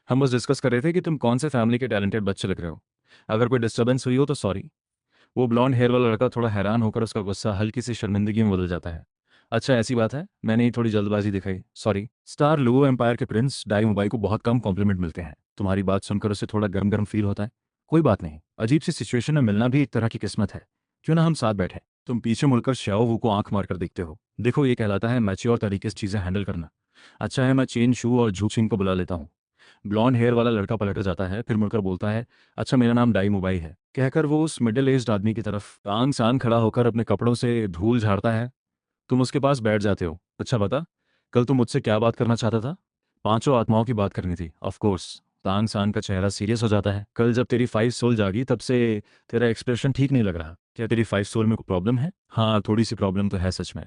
हम बस डिस्कस कर रहे थे कि तुम कौन से फैमिली के टैलेंटेड बच्चे लग रहे हो। अगर कोई डिस्टर्बेंस हुई हो तो सॉरी। वो ब्लॉन्ड हेयर वाला लड़का थोड़ा हैरान होकर उसका गुस्सा हल्की सी शर्मिंदगी में बदल जाता है। अच्छा, ऐसी बात है, मैंने ही थोड़ी जल्दबाजी दिखाई, सॉरी। स्टार लुओ एम्पायर के प्रिंस डाई मुबाई को बहुत कम कॉम्प्लीमेंट मिलते हैं। तुम्हारी बात सुनकर उसे थोड़ा गर्म गर्म फील होता है। कोई बात नहीं, अजीब सी सिचुएशन में मिलना भी एक तरह की किस्मत है। क्यों ना हम साथ बैठे। तुम पीछे मुड़कर श्याओ वू को आंख मारकर देखते हो। देखो, ये कहलाता है मैच्योर तरीके से चीज़ें हैंडल करना। अच्छा है, मैं चेन शू और झू सिंह को बुला लेता हूँ। ब्लॉन्ड हेयर वाला लड़का पलट जाता है, फिर मुड़कर बोलता है, अच्छा मेरा नाम डाई मुबाई है, कहकर वो उस मिडिल एज्ड आदमी की तरफ तांग सान खड़ा होकर अपने कपड़ों से धूल झाड़ता है। तुम उसके पास बैठ जाते हो। अच्छा बता, कल तुम मुझसे क्या बात करना चाहता था? 5 आत्माओं की बात करनी थी, ऑफ कोर्स। तांग सान का चेहरा सीरियस हो जाता है। कल जब तेरी 5 सोल जागी तब से तेरा एक्सप्रेशन ठीक नहीं लग रहा। क्या तेरी 5 सोल में कोई प्रॉब्लम है? हाँ, थोड़ी सी प्रॉब्लम तो है सच में।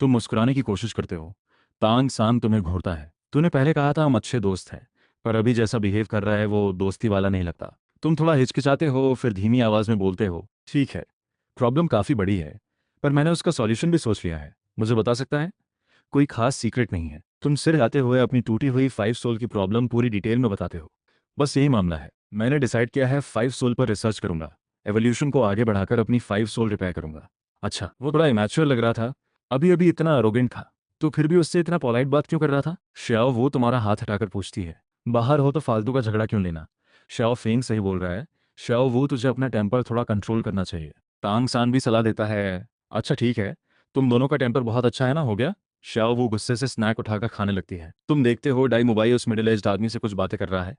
तुम मुस्कुराने की कोशिश करते हो। तांग सान तुम्हें घूरता है। तूने पहले कहा था हम अच्छे दोस्त हैं, पर अभी जैसा बिहेव कर रहा है वो दोस्ती वाला नहीं लगता। तुम थोड़ा हिचकिचाते हो, फिर धीमी आवाज में बोलते हो, ठीक है, प्रॉब्लम काफ़ी बड़ी है, पर मैंने उसका सॉल्यूशन भी सोच लिया है। मुझे बता सकता है? कोई खास सीक्रेट नहीं है। तुम सिर हिलाते हुए अपनी टूटी हुई 5 सोल की प्रॉब्लम पूरी डिटेल में बताते हो। बस यही मामला है। मैंने डिसाइड किया है 5 सोल पर रिसर्च करूंगा। एवोल्यूशन को आगे बढ़ाकर अपनी 5 सोल रिपेयर करूंगा। अच्छा, वो थोड़ा इमैच्योर लग रहा था। अभी अभी इतना अरोगेंट था। तो फिर भी उससे इतना पोलाइट बात क्यों कर रहा था? श्याओ वो तुम्हारा हाथ हटाकर पूछती है। बाहर हो तो फालतू का झगड़ा क्यों लेना? श्याओ फेंग सही बोल रहा है। श्याओ वो तुझे अपना टेम्पर थोड़ा कंट्रोल करना चाहिए। तांग सान भी सलाह देता है। अच्छा ठीक है, तुम दोनों का टेम्पर बहुत अच्छा है ना, हो गया। श्याओ वो गुस्से से स्नैक उठाकर खाने लगती है। तुम देखते हो डाई मुबाई उस मिडिल एज्ड आदमी से कुछ बातें कर रहा है।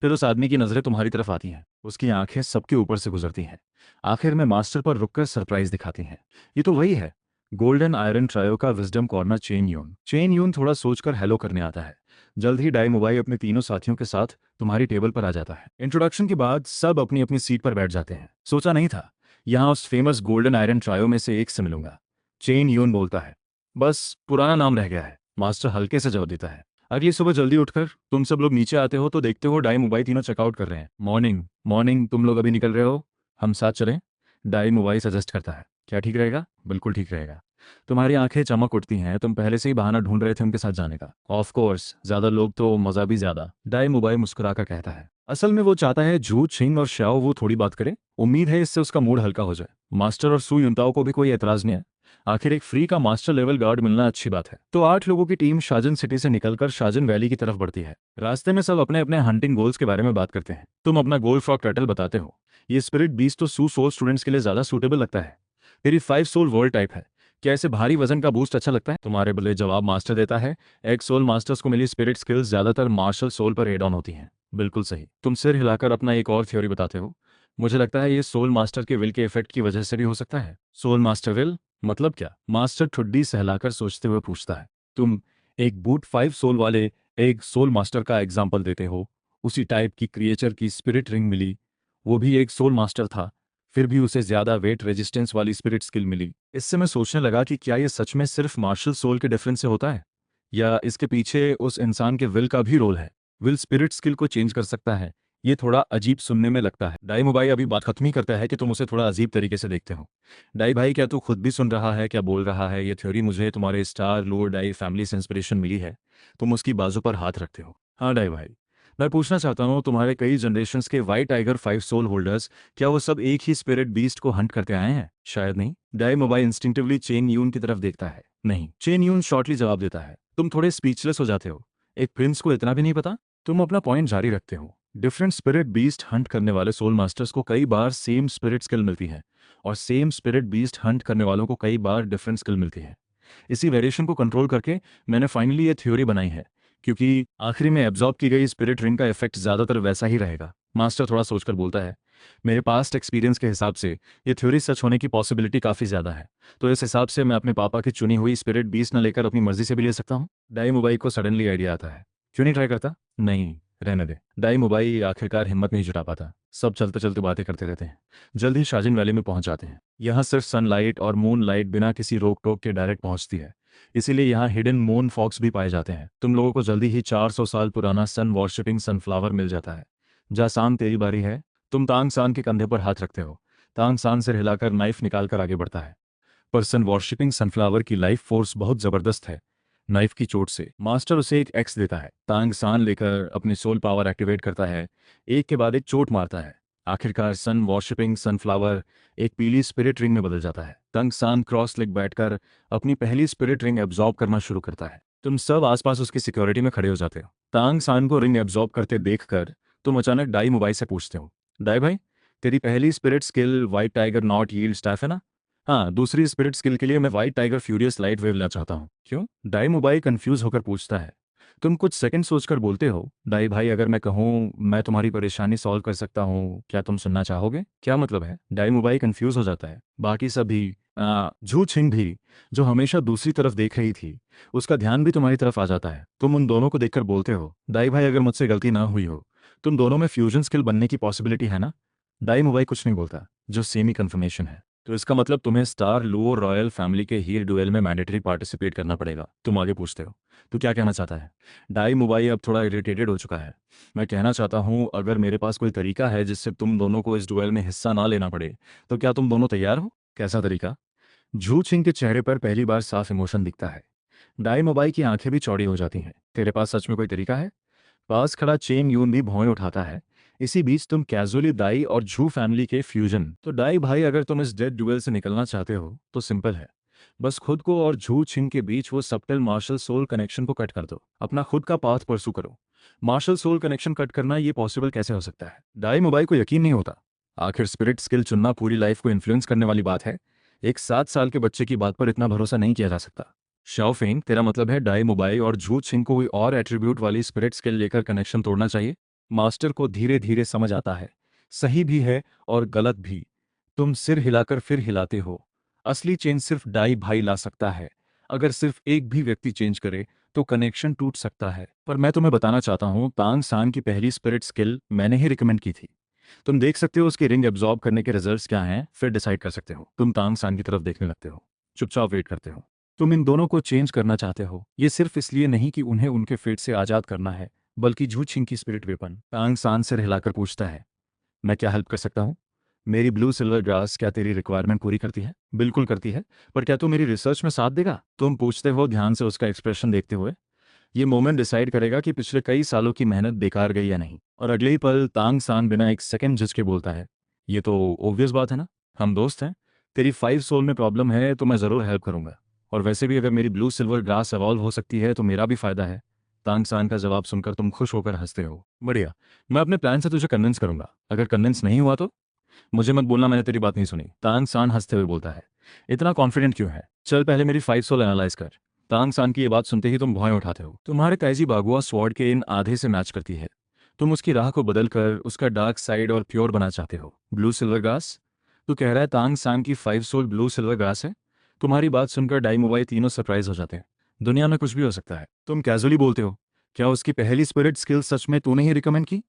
फिर उस आदमी की नजरें तुम्हारी तरफ आती हैं। उसकी आंखें सबके ऊपर से गुजरती हैं। आखिर में मास्टर पर रुककर सरप्राइज दिखाती हैं। ये तो वही है, गोल्डन आयरन ट्रायो का विजडम कॉर्नर चेन यून। चेन यून थोड़ा सोचकर हेलो करने आता है। जल्द ही डाई मुबाई अपने तीनों साथियों के साथ तुम्हारी टेबल पर आ जाता है। इंट्रोडक्शन के बाद सब अपनी अपनी सीट पर बैठ जाते हैं। सोचा नहीं था यहाँ उस फेमस गोल्डन आयरन ट्रायो में से एक से मिलूंगा। चेन यून बोलता है। बस पुराना नाम रह गया है, मास्टर हल्के से जवाब देता है। अगली सुबह जल्दी उठकर तुम सब लोग नीचे आते हो तो देखते हो डाई मुबाई तीनों चेकआउट कर रहे हैं। मॉर्निंग मॉर्निंग, तुम लोग अभी निकल रहे हो? हम साथ चलें? डाई मुबाई सजेस्ट करता है। क्या ठीक रहेगा? बिल्कुल ठीक रहेगा। तुम्हारी आंखें चमक उठती हैं। तुम पहले से ही बहाना ढूंढ रहे थे उनके साथ जाने का। ऑफ कोर्स, ज्यादा लोग तो मजा भी ज्यादा, डाई मुबाई मुस्कुराकर कहता है। असल में वो चाहता है जू छिंग और श्याओ वो थोड़ी बात करें। उम्मीद है इससे उसका मूड हल्का हो जाए। मास्टर और सू युनताओ को भी कोई एतराज नहीं है। आखिर एक फ्री का मास्टर लेवल गार्ड मिलना अच्छी बात है। तो 8 लोगों की टीम शाजन सिटी से निकलकर शाजन वैली की तरफ बढ़ती है। रास्ते में सब अपने अपने हंटिंग गोल्स के बारे में बात करते हैं। तुम अपना गोल फ्रॉग टर्टल बताते हो। ये स्पिरिट बीस्ट तो सू सोल स्टूडेंट्स के लिए ज्यादा सूटेबल लगता है। तेरी 5 सोल वर्ल्ड टाइप है, क्या ऐसे भारी वजन का बूस्ट अच्छा लगता है? तुम्हारे बदले जवाब मास्टर देता है, एक सोल मास्टर्स को मिली स्पिरिट स्किल्स ज्यादातर मार्शल सोल पर एड ऑन होती हैं। बिल्कुल सही। तुम सिर हिलाकर अपना एक और थ्योरी बताते हो। मुझे लगता है ये सोल मास्टर के विल के इफेक्ट की वजह से भी हो सकता है। सोल मास्टर विल मतलब क्या? मास्टर ठुड्डी सहलाकर सोचते हुए पूछता है। तुम एक बूट 5 सोल वाले एक सोल मास्टर का एग्जाम्पल देते हो, उसी टाइप की क्रिएचर की स्पिरिट रिंग मिली, वो भी एक सोल मास्टर था, फिर भी उसे ज्यादा वेट रेजिस्टेंस वाली स्पिरिट स्किल मिली। इससे मैं सोचने लगा कि क्या ये सच में सिर्फ मार्शल सोल के डिफरेंस से होता है, या इसके पीछे उस इंसान के विल का भी रोल है। विल स्पिरिट स्किल को चेंज कर सकता है। ये थोड़ा अजीब सुनने में लगता है। डाई मोबाई अभी बात खत्म ही करता है कि तुम उसे थोड़ा अजीब तरीके से देखते हो। डाई भाई, क्या तू खुद भी सुन रहा है क्या बोल रहा है? ये थ्योरी मुझे तुम्हारे स्टार लोअर डाई फैमिली से इंस्पिरेशन मिली है। तुम उसकी बाजू पर हाथ रखते हो। हाँ डाई भाई, मैं पूछना चाहता हूँ, तुम्हारे कई जनरेशन्स के वाइट टाइगर 5 सोल होल्डर्स, क्या वो सब एक ही स्पिरिट बीस्ट को हंट करके आए हैं? शायद नहीं। डाई मोबाइल इंस्टिंक्टिवली चेन यून की तरफ देखता है। नहीं। चेन यून शॉर्टली जवाब देता है। तुम थोड़े स्पीचलेस हो जाते हो। एक प्रिंस को इतना भी नहीं पता? तुम अपना पॉइंट जारी रखते हो। डिफरेंट स्पिरिट बीस्ट हंट करने वाले सोल मास्टर्स को कई बार सेम स्पिरिट स्किल मिलती है, और सेम स्पिरिट बीस्ट हंट करने वालों को कई बार डिफरेंट स्किल मिलती है। इसी वेरिएशन को कंट्रोल करके मैंने फाइनली ये थ्योरी बनाई है, क्योंकि आखिरी में एब्जॉर्ब की गई स्पिरिट रिंग का इफेक्ट ज्यादातर वैसा ही रहेगा। मास्टर थोड़ा सोचकर बोलता है। मेरे पास्ट एक्सपीरियंस के हिसाब से ये थ्योरी सच होने की पॉसिबिलिटी काफ़ी ज़्यादा है, तो इस हिसाब से मैं अपने पापा की चुनी हुई स्पिरिट बीस न लेकर अपनी मर्जी से भी ले सकता हूँ। डाई मुबाई को सडनली आइडिया आता है। क्यों नहीं ट्राई करता? नहीं, रहने दे। डाई मुबाई आखिरकार हिम्मत नहीं जुटा पाता। सब चलते चलते बातें करते रहते हैं। जल्द ही शाजिन वैली में पहुंच जाते हैं। यहाँ सिर्फ सनलाइट और मून लाइट बिना किसी रोक टोक के डायरेक्ट पहुंचती है, इसीलिए यहाँ हिडन मून फॉक्स भी पाए जाते हैं। तुम लोगों को जल्दी ही 400 साल पुराना सन वॉर्शिपिंग सनफ्लावर मिल जाता है। जा शाम, तेरी बारी है। तुम तांग सान के कंधे पर हाथ रखते हो। तांग सान सिर हिलाकर नाइफ निकालकर आगे बढ़ता है। पर सन वॉर्शिपिंग सनफ्लावर की लाइफ फोर्स बहुत जबरदस्त है। नाइफ की चोट से मास्टर उसे एक एक्स देता है। तांग सान लेकर अपनी सोल पावर एक्टिवेट करता है। एक के बाद एक चोट मारता है। आखिरकार सन वॉर्शिपिंग सनफ्लावर एक पीली स्पिरिट रिंग में बदल जाता है। तंग सान क्रॉस लेग बैठकर अपनी पहली स्पिरिट रिंग एब्जॉर्ब करना शुरू करता है। तुम सब आसपास उसकी सिक्योरिटी में खड़े हो जाते हो। तांग सान को रिंग एब्जॉर्ब करते देखकर तुम अचानक डाई मोबाइल से पूछते हो, डाई भाई, तेरी पहली spirit skill white tiger not yield staff है ना? हाँ, दूसरी स्पिरिट स्किल के लिए मैं white tiger furious light wave लेना चाहता हूँ। क्यों? डाई मोबाइल कंफ्यूज होकर पूछता है। तुम कुछ सेकंड सोचकर बोलते हो, डाई भाई, अगर मैं कहूँ मैं तुम्हारी परेशानी सॉल्व कर सकता हूँ, क्या तुम सुनना चाहोगे? क्या मतलब है? डाई मोबाइल कंफ्यूज हो जाता है। बाकी सभी झू छिंग भी, जो हमेशा दूसरी तरफ देख रही थी, उसका ध्यान भी तुम्हारी तरफ आ जाता है। तुम उन दोनों को देखकर बोलते हो, डाई भाई, अगर मुझसे गलती ना हुई हो, तुम दोनों में फ्यूजन स्किल बनने की पॉसिबिलिटी है ना? डाई मोबाइल कुछ नहीं बोलता, जो सेमी कंफर्मेशन है। तो इसका मतलब तुम्हें स्टार लूओ रॉयल फैमिली के हील डुएल में मैंडेटरी पार्टिसिपेट करना पड़ेगा। तुम आगे पूछते हो, तू क्या कहना चाहता है? डाई मोबाइल अब थोड़ा इरिटेटेड हो चुका है। मैं कहना चाहता हूँ, अगर मेरे पास कोई तरीका है जिससे तुम दोनों को इस डुएल में हिस्सा ना लेना पड़े, तो क्या तुम दोनों तैयार हो? कैसा तरीका? झू छिंग के चेहरे पर पहली बार साफ इमोशन दिखता है। डाई मोबाइल की आंखें भी चौड़ी हो जाती हैं। तेरे पास सच में कोई तरीका है? पास खड़ा चेंग यून भी भौं उठाता है। इसी बीच तुम कैजुअली दाई और झू फैमिली के फ्यूजन। तो डाई भाई, अगर तुम इस डेड डुएल से निकलना चाहते हो तो सिंपल है। बस खुद को और झू छिंग के बीच वो सबटल मार्शल सोल कनेक्शन को कट कर दो। अपना खुद का पाथ परसू करो। मार्शल सोल कनेक्शन कट करना ये पॉसिबल कैसे हो सकता है? डाई मोबाइल को यकीन नहीं होता। आखिर स्पिरिट स्किल चुनना पूरी लाइफ को इन्फ्लुएंस करने वाली बात है। एक 7 साल के बच्चे की बात पर इतना भरोसा नहीं किया जा सकता। शाओफेंग, तेरा मतलब है डाई मोबाइल और झूठ छिंग को कोई और एट्रीब्यूट वाली स्पिरिट स्किल लेकर कनेक्शन तोड़ना चाहिए? मास्टर को धीरे धीरे समझ आता है, सही भी है और गलत भी। तुम सिर हिलाकर फिर हिलाते हो। असली चेंज सिर्फ डाई भाई ला सकता है। अगर सिर्फ एक भी व्यक्ति चेंज करे तो कनेक्शन टूट सकता है। पर मैं तुम्हें बताना चाहता हूँ, तांग सान की पहली स्पिरिट स्किल मैंने ही रिकमेंड की थी। तुम देख सकते हो उसकी रिंग एब्जॉर्ब करने के रिजल्ट्स क्या हैं, फिर डिसाइड कर सकते हो। तुम तांग सान की तरफ देखने लगते हो, चुपचाप वेट करते हो। तुम इन दोनों को चेंज करना चाहते हो, ये सिर्फ इसलिए नहीं कि उन्हें उनके फेट से आज़ाद करना है, बल्कि झू छिंग की स्पिरिट वेपन। तांग सान सिर हिलाकर पूछता है, मैं क्या हेल्प कर सकता हूँ? मेरी ब्लू सिल्वर ग्रास क्या तेरी रिक्वायरमेंट पूरी करती है? बिल्कुल करती है। पर क्या तू मेरी रिसर्च में साथ देगा? तुम पूछते हो ध्यान से उसका एक्सप्रेशन देखते हुए। ये मोमेंट डिसाइड करेगा कि पिछले कई सालों की मेहनत बेकार गई या नहीं। और अगले ही पल तांग सान बिना एक सेकंड झिझके के बोलता है, ये तो ओब्वियस बात है ना, हम दोस्त हैं। तेरी 5 सोल में प्रॉब्लम है तो मैं ज़रूर हेल्प करूंगा, और वैसे भी अगर मेरी ब्लू सिल्वर ग्रास एवॉल्व हो सकती है तो मेरा भी फायदा है। तांग सान का जवाब सुनकर तुम खुश होकर हंसते हो। बढ़िया, मैं अपने प्लान से तुझे कन्विंस करूंगा। अगर कन्विंस नहीं हुआ तो? मुझे मत बोलना मैंने तेरी बात नहीं सुनी, तांग सान हंसते हुए बोलता है। इतना कॉन्फिडेंट क्यों है? चल पहले मेरी 5 सोल एनालाइज कर। तांग सान की ये बात सुनते ही तुम भौएं उठाते हो। तुम्हारे तेजी बागुआ स्वॉर्ड के इन आधे से मैच करती है। तुम उसकी राह को बदल कर उसका डार्क साइड और प्योर बना चाहते हो। Blue silver grass? तू कह रहा है तांग सान की 5 सोल ब्लू सिल्वर ग्रास है? तुम्हारी बात सुनकर डाई मोबाई तीनों सरप्राइज हो जाते हैं। दुनिया में कुछ भी हो सकता है, तुम कैजुअली बोलते हो। क्या उसकी पहली स्पिरिट स्किल सच में तूने ही रिकमेंड की?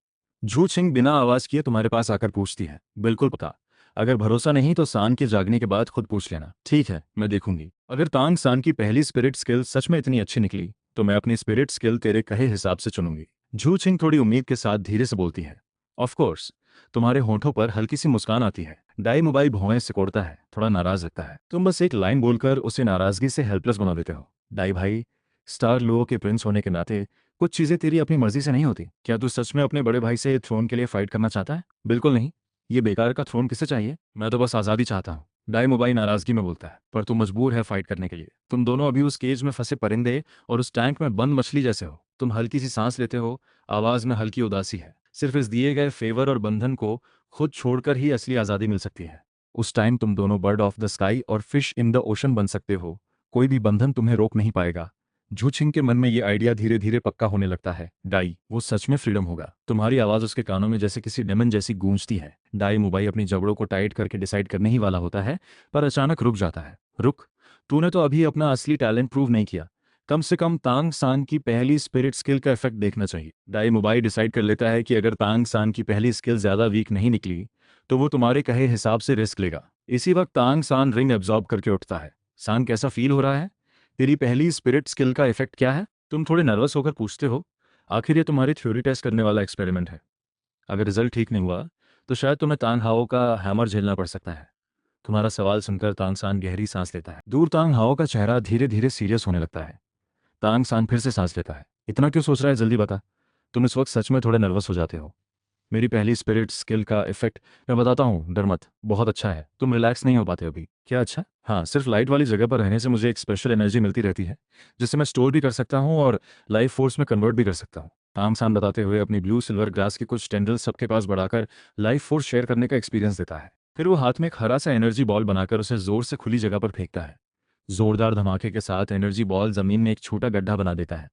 झू छिंग बिना आवाज किए तुम्हारे पास आकर पूछती है। बिल्कुल पता। अगर भरोसा नहीं तो सान के जागने के बाद खुद पूछ लेना। ठीक है, मैं देखूंगी। अगर तांग सान की पहली स्पिरिट स्किल सच में इतनी अच्छी निकली तो मैं अपनी स्पिरिट स्किल तेरे कहे हिसाब से चुनूंगी। झू छिंग थोड़ी उम्मीद के साथ धीरे से बोलती है। Of course. तुम्हारे होंठों पर हल्की सी मुस्कान आती है। डाई मोबाइल भौएं सिकोड़ता है, थोड़ा नाराज लगता है। तुम बस एक लाइन बोलकर उसे नाराजगी से हेल्पलेस बना देते हो। डाई भाई, स्टार लोगों के प्रिंस होने के नाते कुछ चीजें तेरी अपनी मर्जी से नहीं होती। क्या तू सच में अपने बड़े भाई से थ्रोन के लिए फाइट करना चाहता है? बिल्कुल नहीं। ये बेकार का थ्रोन किसे चाहिए? मैं तो बस आज़ादी चाहता हूँ। डाई मोबाई नाराजगी में बोलता है। पर तू मजबूर है फाइट करने के लिए। तुम दोनों अभी उस केज में फंसे परिंदे और उस टैंक में बंद मछली जैसे हो। तुम हल्की सी सांस लेते हो, आवाज में हल्की उदासी है। सिर्फ इस दिए गए फेवर और बंधन को खुद छोड़कर ही असली आज़ादी मिल सकती है। उस टाइम तुम दोनों बर्ड ऑफ द स्काई और फिश इन द ओशन बन सकते हो। कोई भी बंधन तुम्हें रोक नहीं पाएगा। झूछिंग के मन में ये आइडिया धीरे धीरे पक्का होने लगता है। डाई, वो सच में फ्रीडम होगा। तुम्हारी आवाज उसके कानों में जैसे किसी डेमन जैसी गूंजती है। डाई मोबाई अपनी जबड़ों को टाइट करके डिसाइड करने ही वाला होता है, पर अचानक रुक जाता है। रुक, तूने तो अभी अपना असली टैलेंट प्रूव नहीं किया। कम से कम तांग सान की पहली स्पिरिट स्किल का इफेक्ट देखना चाहिए। डाई मोबाई डिसाइड कर लेता है कि अगर तांग सान की पहली स्किल ज्यादा वीक नहीं निकली तो वो तुम्हारे कहे हिसाब से रिस्क लेगा। इसी वक्त तांग सान रिंग एब्जॉर्ब करके उठता है। सान, कैसा फील हो रहा है? तेरी पहली स्पिरिट स्किल का इफेक्ट क्या है? तुम थोड़े नर्वस होकर पूछते हो। आखिर ये तुम्हारी थ्योरी टेस्ट करने वाला एक्सपेरिमेंट है। अगर रिजल्ट ठीक नहीं हुआ तो शायद तुम्हें तांग हाओ का हैमर झेलना पड़ सकता है। तुम्हारा सवाल सुनकर तांग सान गहरी सांस लेता है। दूर तांग हाओ का चेहरा धीरे धीरे सीरियस होने लगता है। तांग सान फिर से सांस लेता है। इतना क्यों सोच रहा है, जल्दी बता। तुम इस वक्त सच में थोड़े नर्वस हो जाते हो। मेरी पहली स्पिरिट स्किल का इफेक्ट मैं बताता हूँ, डर मत, बहुत अच्छा है। तुम रिलैक्स नहीं हो पाते अभी। क्या अच्छा? हाँ, सिर्फ लाइट वाली जगह पर रहने से मुझे एक स्पेशल एनर्जी मिलती रहती है जिससे मैं स्टोर भी कर सकता हूँ और लाइफ फोर्स में कन्वर्ट भी कर सकता हूँ। ताम सान बताते हुए अपनी ब्लू सिल्वर ग्रास की कुछ टेंडल्स सबके पास बढ़ाकर लाइफ फोर्स शेयर करने का एक्सपीरियंस देता है। फिर वो हाथ में एक हरा सा एनर्जी बॉल बनाकर उसे जोर से खुली जगह पर फेंकता है। जोरदार धमाके के साथ एनर्जी बॉल जमीन में एक छोटा गड्ढा बना देता है।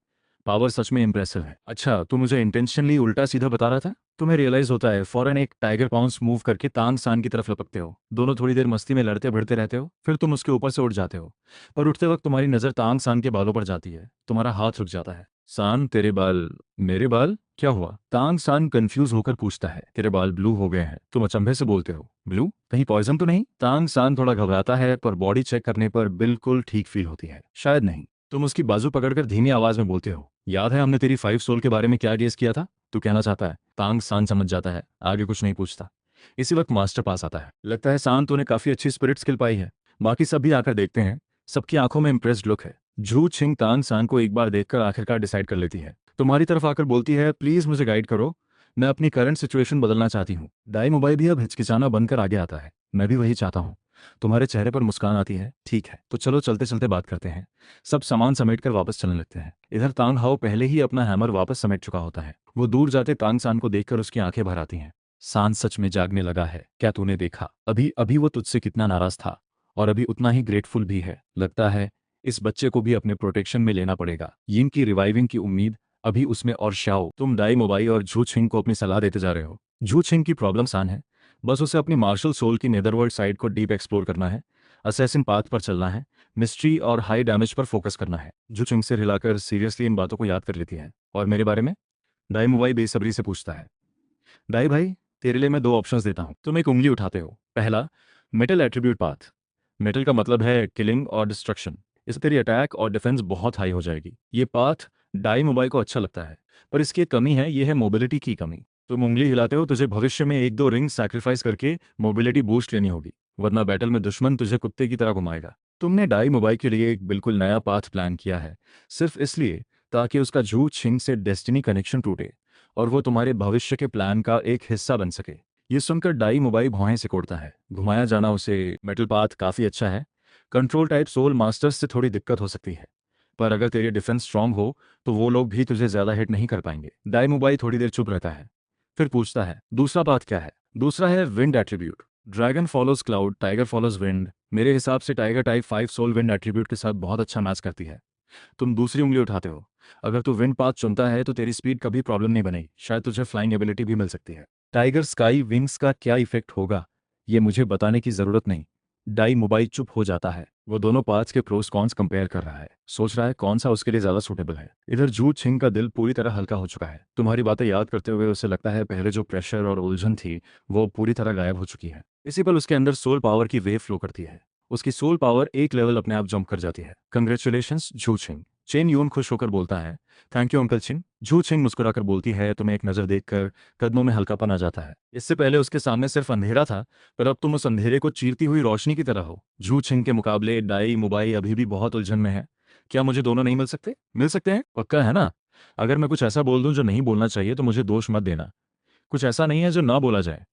पावर सच में इंप्रेसिव है। अच्छा, तू मुझे इंटेंशनली उल्टा सीधा बता रहा था? तुम्हें रियलाइज होता है, फौरन एक टाइगर पाउंस मूव करके तांग सान की तरफ लपकते हो। दोनों थोड़ी देर मस्ती में लड़ते भिड़ते रहते हो, फिर तुम उसके ऊपर से उठ जाते हो। पर उठते वक्त तुम्हारी नजर तांग सान के बालों पर जाती है। तुम्हारा हाथ रुक जाता है। सान, तेरे बाल। मेरे बाल? क्या हुआ? तांग सान कंफ्यूज होकर पूछता है। तेरे बाल ब्लू हो गए हैं। तुम अचंभे से बोलते हो। ब्लू? कहीं पॉइजन तो नहीं? तांग सान थोड़ा घबराता है, पर बॉडी चेक करने पर बिल्कुल ठीक फील होती है। शायद नहीं। तुम उसकी बाजू पकड़कर धीमी आवाज में बोलते हो। याद है हमने तेरी 5 सोल के बारे में क्या गेस किया था? तू कहना चाहता है। तांग सान समझ जाता है, आगे कुछ नहीं पूछता। इसी वक्त मास्टर पास आता है। लगता है सान, तूने काफी अच्छी स्पिरिट स्किल पाई है। बाकी सब भी आकर देखते हैं। सबकी आंखों में इंप्रेस्ड लुक है। झू छिंग तांग सान को एक बार देखकर आखिरकार डिसाइड कर लेती है। तुम्हारी तरफ आकर बोलती है, प्लीज मुझे गाइड करो। मैं अपनी करंट सिचुएशन बदलना चाहती हूँ। डाई मोबाइल भी अब हिचकिचाना बनकर आगे आता है। मैं भी वही चाहता हूँ। तुम्हारे चेहरे पर मुस्कान आती है। ठीक है, तो चलो चलते चलते बात करते हैं। सब सामान समेटकर वापस चलने लगते हैं। इधर तांग हाओ पहले ही अपना हैमर वापस समेट चुका होता है। वो दूर जाते तांग सान को देखकर उसकी आंखें भर आती हैं। सान सच में जागने लगा है। क्या तूने देखा? अभी अभी वो तुझसे कितना नाराज था और अभी उतना ही ग्रेटफुल भी है। लगता है इस बच्चे को भी अपने प्रोटेक्शन में लेना पड़ेगा। यिन की रिवाइविंग की उम्मीद अभी उसमें। और शाओ, तुम डाई मोबाई और झू छिंग को अपनी सलाह देते जा रहे हो। झू छिंग की प्रॉब्लम सान है। बस उसे अपनी मार्शल सोल की नेदरवर्ल्ड साइड को डीप एक्सप्लोर करना है। असैसिन पाथ पर चलना है। मिस्ट्री और हाई डैमेज पर फोकस करना है। झू छिंग से हिलाकर सीरियसली इन बातों को याद कर लेती है। और मेरे बारे में? डाई मोबाई बेसब्री से पूछता है। डाई भाई, तेरे लिए मैं दो ऑप्शंस देता हूँ, तुम एक उंगली उठाते हो। पहला, मेटल एट्रीब्यूट पाथ। मेटल का मतलब है किलिंग और डिस्ट्रक्शन। इससे तेरी अटैक और डिफेंस बहुत हाई हो जाएगी। ये पाथ डाई मोबाइल को अच्छा लगता है, पर इसकी एक कमी है, ये है मोबिलिटी की कमी। तुम उंगली हिलाते हो, तुझे भविष्य में एक दो रिंग सैक्रिफाइस करके मोबिलिटी बूस्ट लेनी होगी, वरना बैटल में दुश्मन तुझे कुत्ते की तरह घुमाएगा। तुमने डाई मोबाइल के लिए एक बिल्कुल नया पाथ प्लान किया है, सिर्फ इसलिए ताकि उसका झू छिंग से डेस्टिनी कनेक्शन टूटे और वो तुम्हारे भविष्य के प्लान का एक हिस्सा बन सके। ये सुनकर डाई मोबाइल भौहें सिकोड़ता है। घुमाया जाना उसे मेटल पाथ काफी अच्छा है। कंट्रोल टाइप सोल मास्टर्स से थोड़ी दिक्कत हो सकती है, पर अगर तेरी डिफेंस स्ट्रांग हो तो वो लोग भी तुझे ज्यादा हिट नहीं कर पाएंगे। डाई मोबाइल थोड़ी देर चुप रहता है, फिर पूछता है, दूसरा पाथ क्या है? दूसरा है wind attribute. Dragon follows cloud, tiger follows wind. मेरे हिसाब से tiger type 5 soul wind attribute के साथ बहुत अच्छा मैच करती है। तुम दूसरी उंगली उठाते हो। अगर तू विंड पाथ चुनता है तो तेरी स्पीड कभी प्रॉब्लम नहीं बनेगी, शायद तुझे फ्लाइंग एबिलिटी भी मिल सकती है। टाइगर स्काई विंग्स का क्या इफेक्ट होगा ये मुझे बताने की जरूरत नहीं। डाई मोबाइल चुप हो जाता है। वो दोनों पाथ्स के प्रोस कॉन्स कंपेयर कर रहा है, सोच रहा है कौन सा उसके लिए ज्यादा सूटेबल है। इधर जू छिंग का दिल पूरी तरह हल्का हो चुका है। तुम्हारी बातें याद करते हुए उसे लगता है पहले जो प्रेशर और उलझन थी वो पूरी तरह गायब हो चुकी है। इसी पल उसके अंदर सोल पावर की वेव फ्लो करती है। उसकी सोल पावर एक लेवल अपने आप जंप कर जाती है। कंग्रेचुलेशंस जू छिंग। चेन यून खुश होकर बोलता है, थैंक यू अंकल चिन। जू छिंग मुस्कुराकर बोलती है, तुम्हें एक नज़र देखकर कदमों में हल्कापन आ जाता है। इससे पहले उसके सामने सिर्फ अंधेरा था, पर अब तुम उस अंधेरे को चीरती हुई रोशनी की तरह हो। जू छिंग के मुकाबले डाई मोबाई अभी भी बहुत उलझन में है। क्या मुझे दोनों नहीं मिल सकते? मिल सकते हैं, पक्का है ना? अगर मैं कुछ ऐसा बोल दूं जो नहीं बोलना चाहिए तो मुझे दोष मत देना। कुछ ऐसा नहीं है जो ना बोला जाए।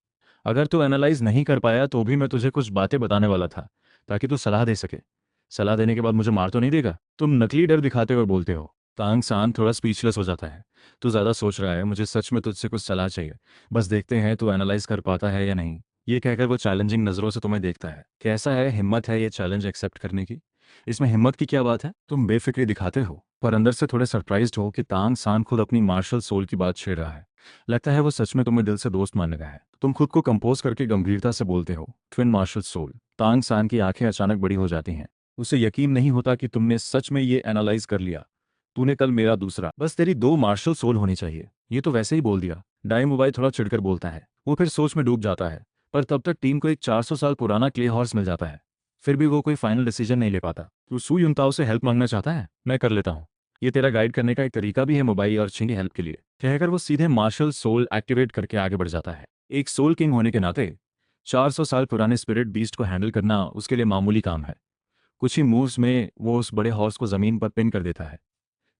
अगर तू एनालाइज नहीं कर पाया तो भी मैं तुझे कुछ बातें बताने वाला था, ताकि तू सलाह दे सके। सलाह देने के बाद मुझे मार तो नहीं देगा? तुम नकली डर दिखाते हुए बोलते हो। तांग सान थोड़ा स्पीचलेस हो जाता है। तू ज़्यादा सोच रहा है, मुझे सच में तुझसे कुछ सलाह चाहिए। बस देखते हैं तू एनालाइज कर पाता है या नहीं। ये कहकर वो चैलेंजिंग नज़रों से तुम्हें देखता है। कैसा है, हिम्मत है ये चैलेंज एक्सेप्ट करने की? इसमें हिम्मत की क्या बात है? तुम बेफिक्री दिखाते हो, पर अंदर से थोड़े सरप्राइज्ड हो कि तांग सान खुद अपनी मार्शल सोल की बात छेड़ रहा है। लगता है वो सच में तुम्हें दिल से दोस्त मान लगा है। तुम खुद को कंपोज करके गंभीरता से बोलते हो, ट्विन मार्शल सोल। तांग सान की आंखें अचानक बड़ी हो जाती हैं। उसे यकीन नहीं होता कि तुमने सच में ये एनालाइज कर लिया। तूने कल मेरा दूसरा, बस तेरी दो मार्शल सोल होनी चाहिए, ये तो वैसे ही बोल दिया। डाई मोबाइल थोड़ा चिढ़कर बोलता है। वो फिर सोच में डूब जाता है। पर तब तक टीम को एक 400 साल पुराना क्ले हॉर्स मिल जाता है। फिर भी वो कोई फाइनल डिसीजन नहीं ले पाता। तू सू युनताओ से हेल्प मांगना चाहता है? मैं कर लेता हूँ। ये तेरा गाइड करने का एक तरीका भी है मोबाइल और छिंग हेल्प के लिए, कहकर वो सीधे मार्शल सोल एक्टिवेट करके आगे बढ़ जाता है। एक सोल किंग होने के नाते 400 साल पुराने स्पिरिट बीस्ट को हैंडल करना उसके लिए मामूली काम है। कुछ ही मूव्स में वो उस बड़े हॉर्स को जमीन पर पिन कर देता है।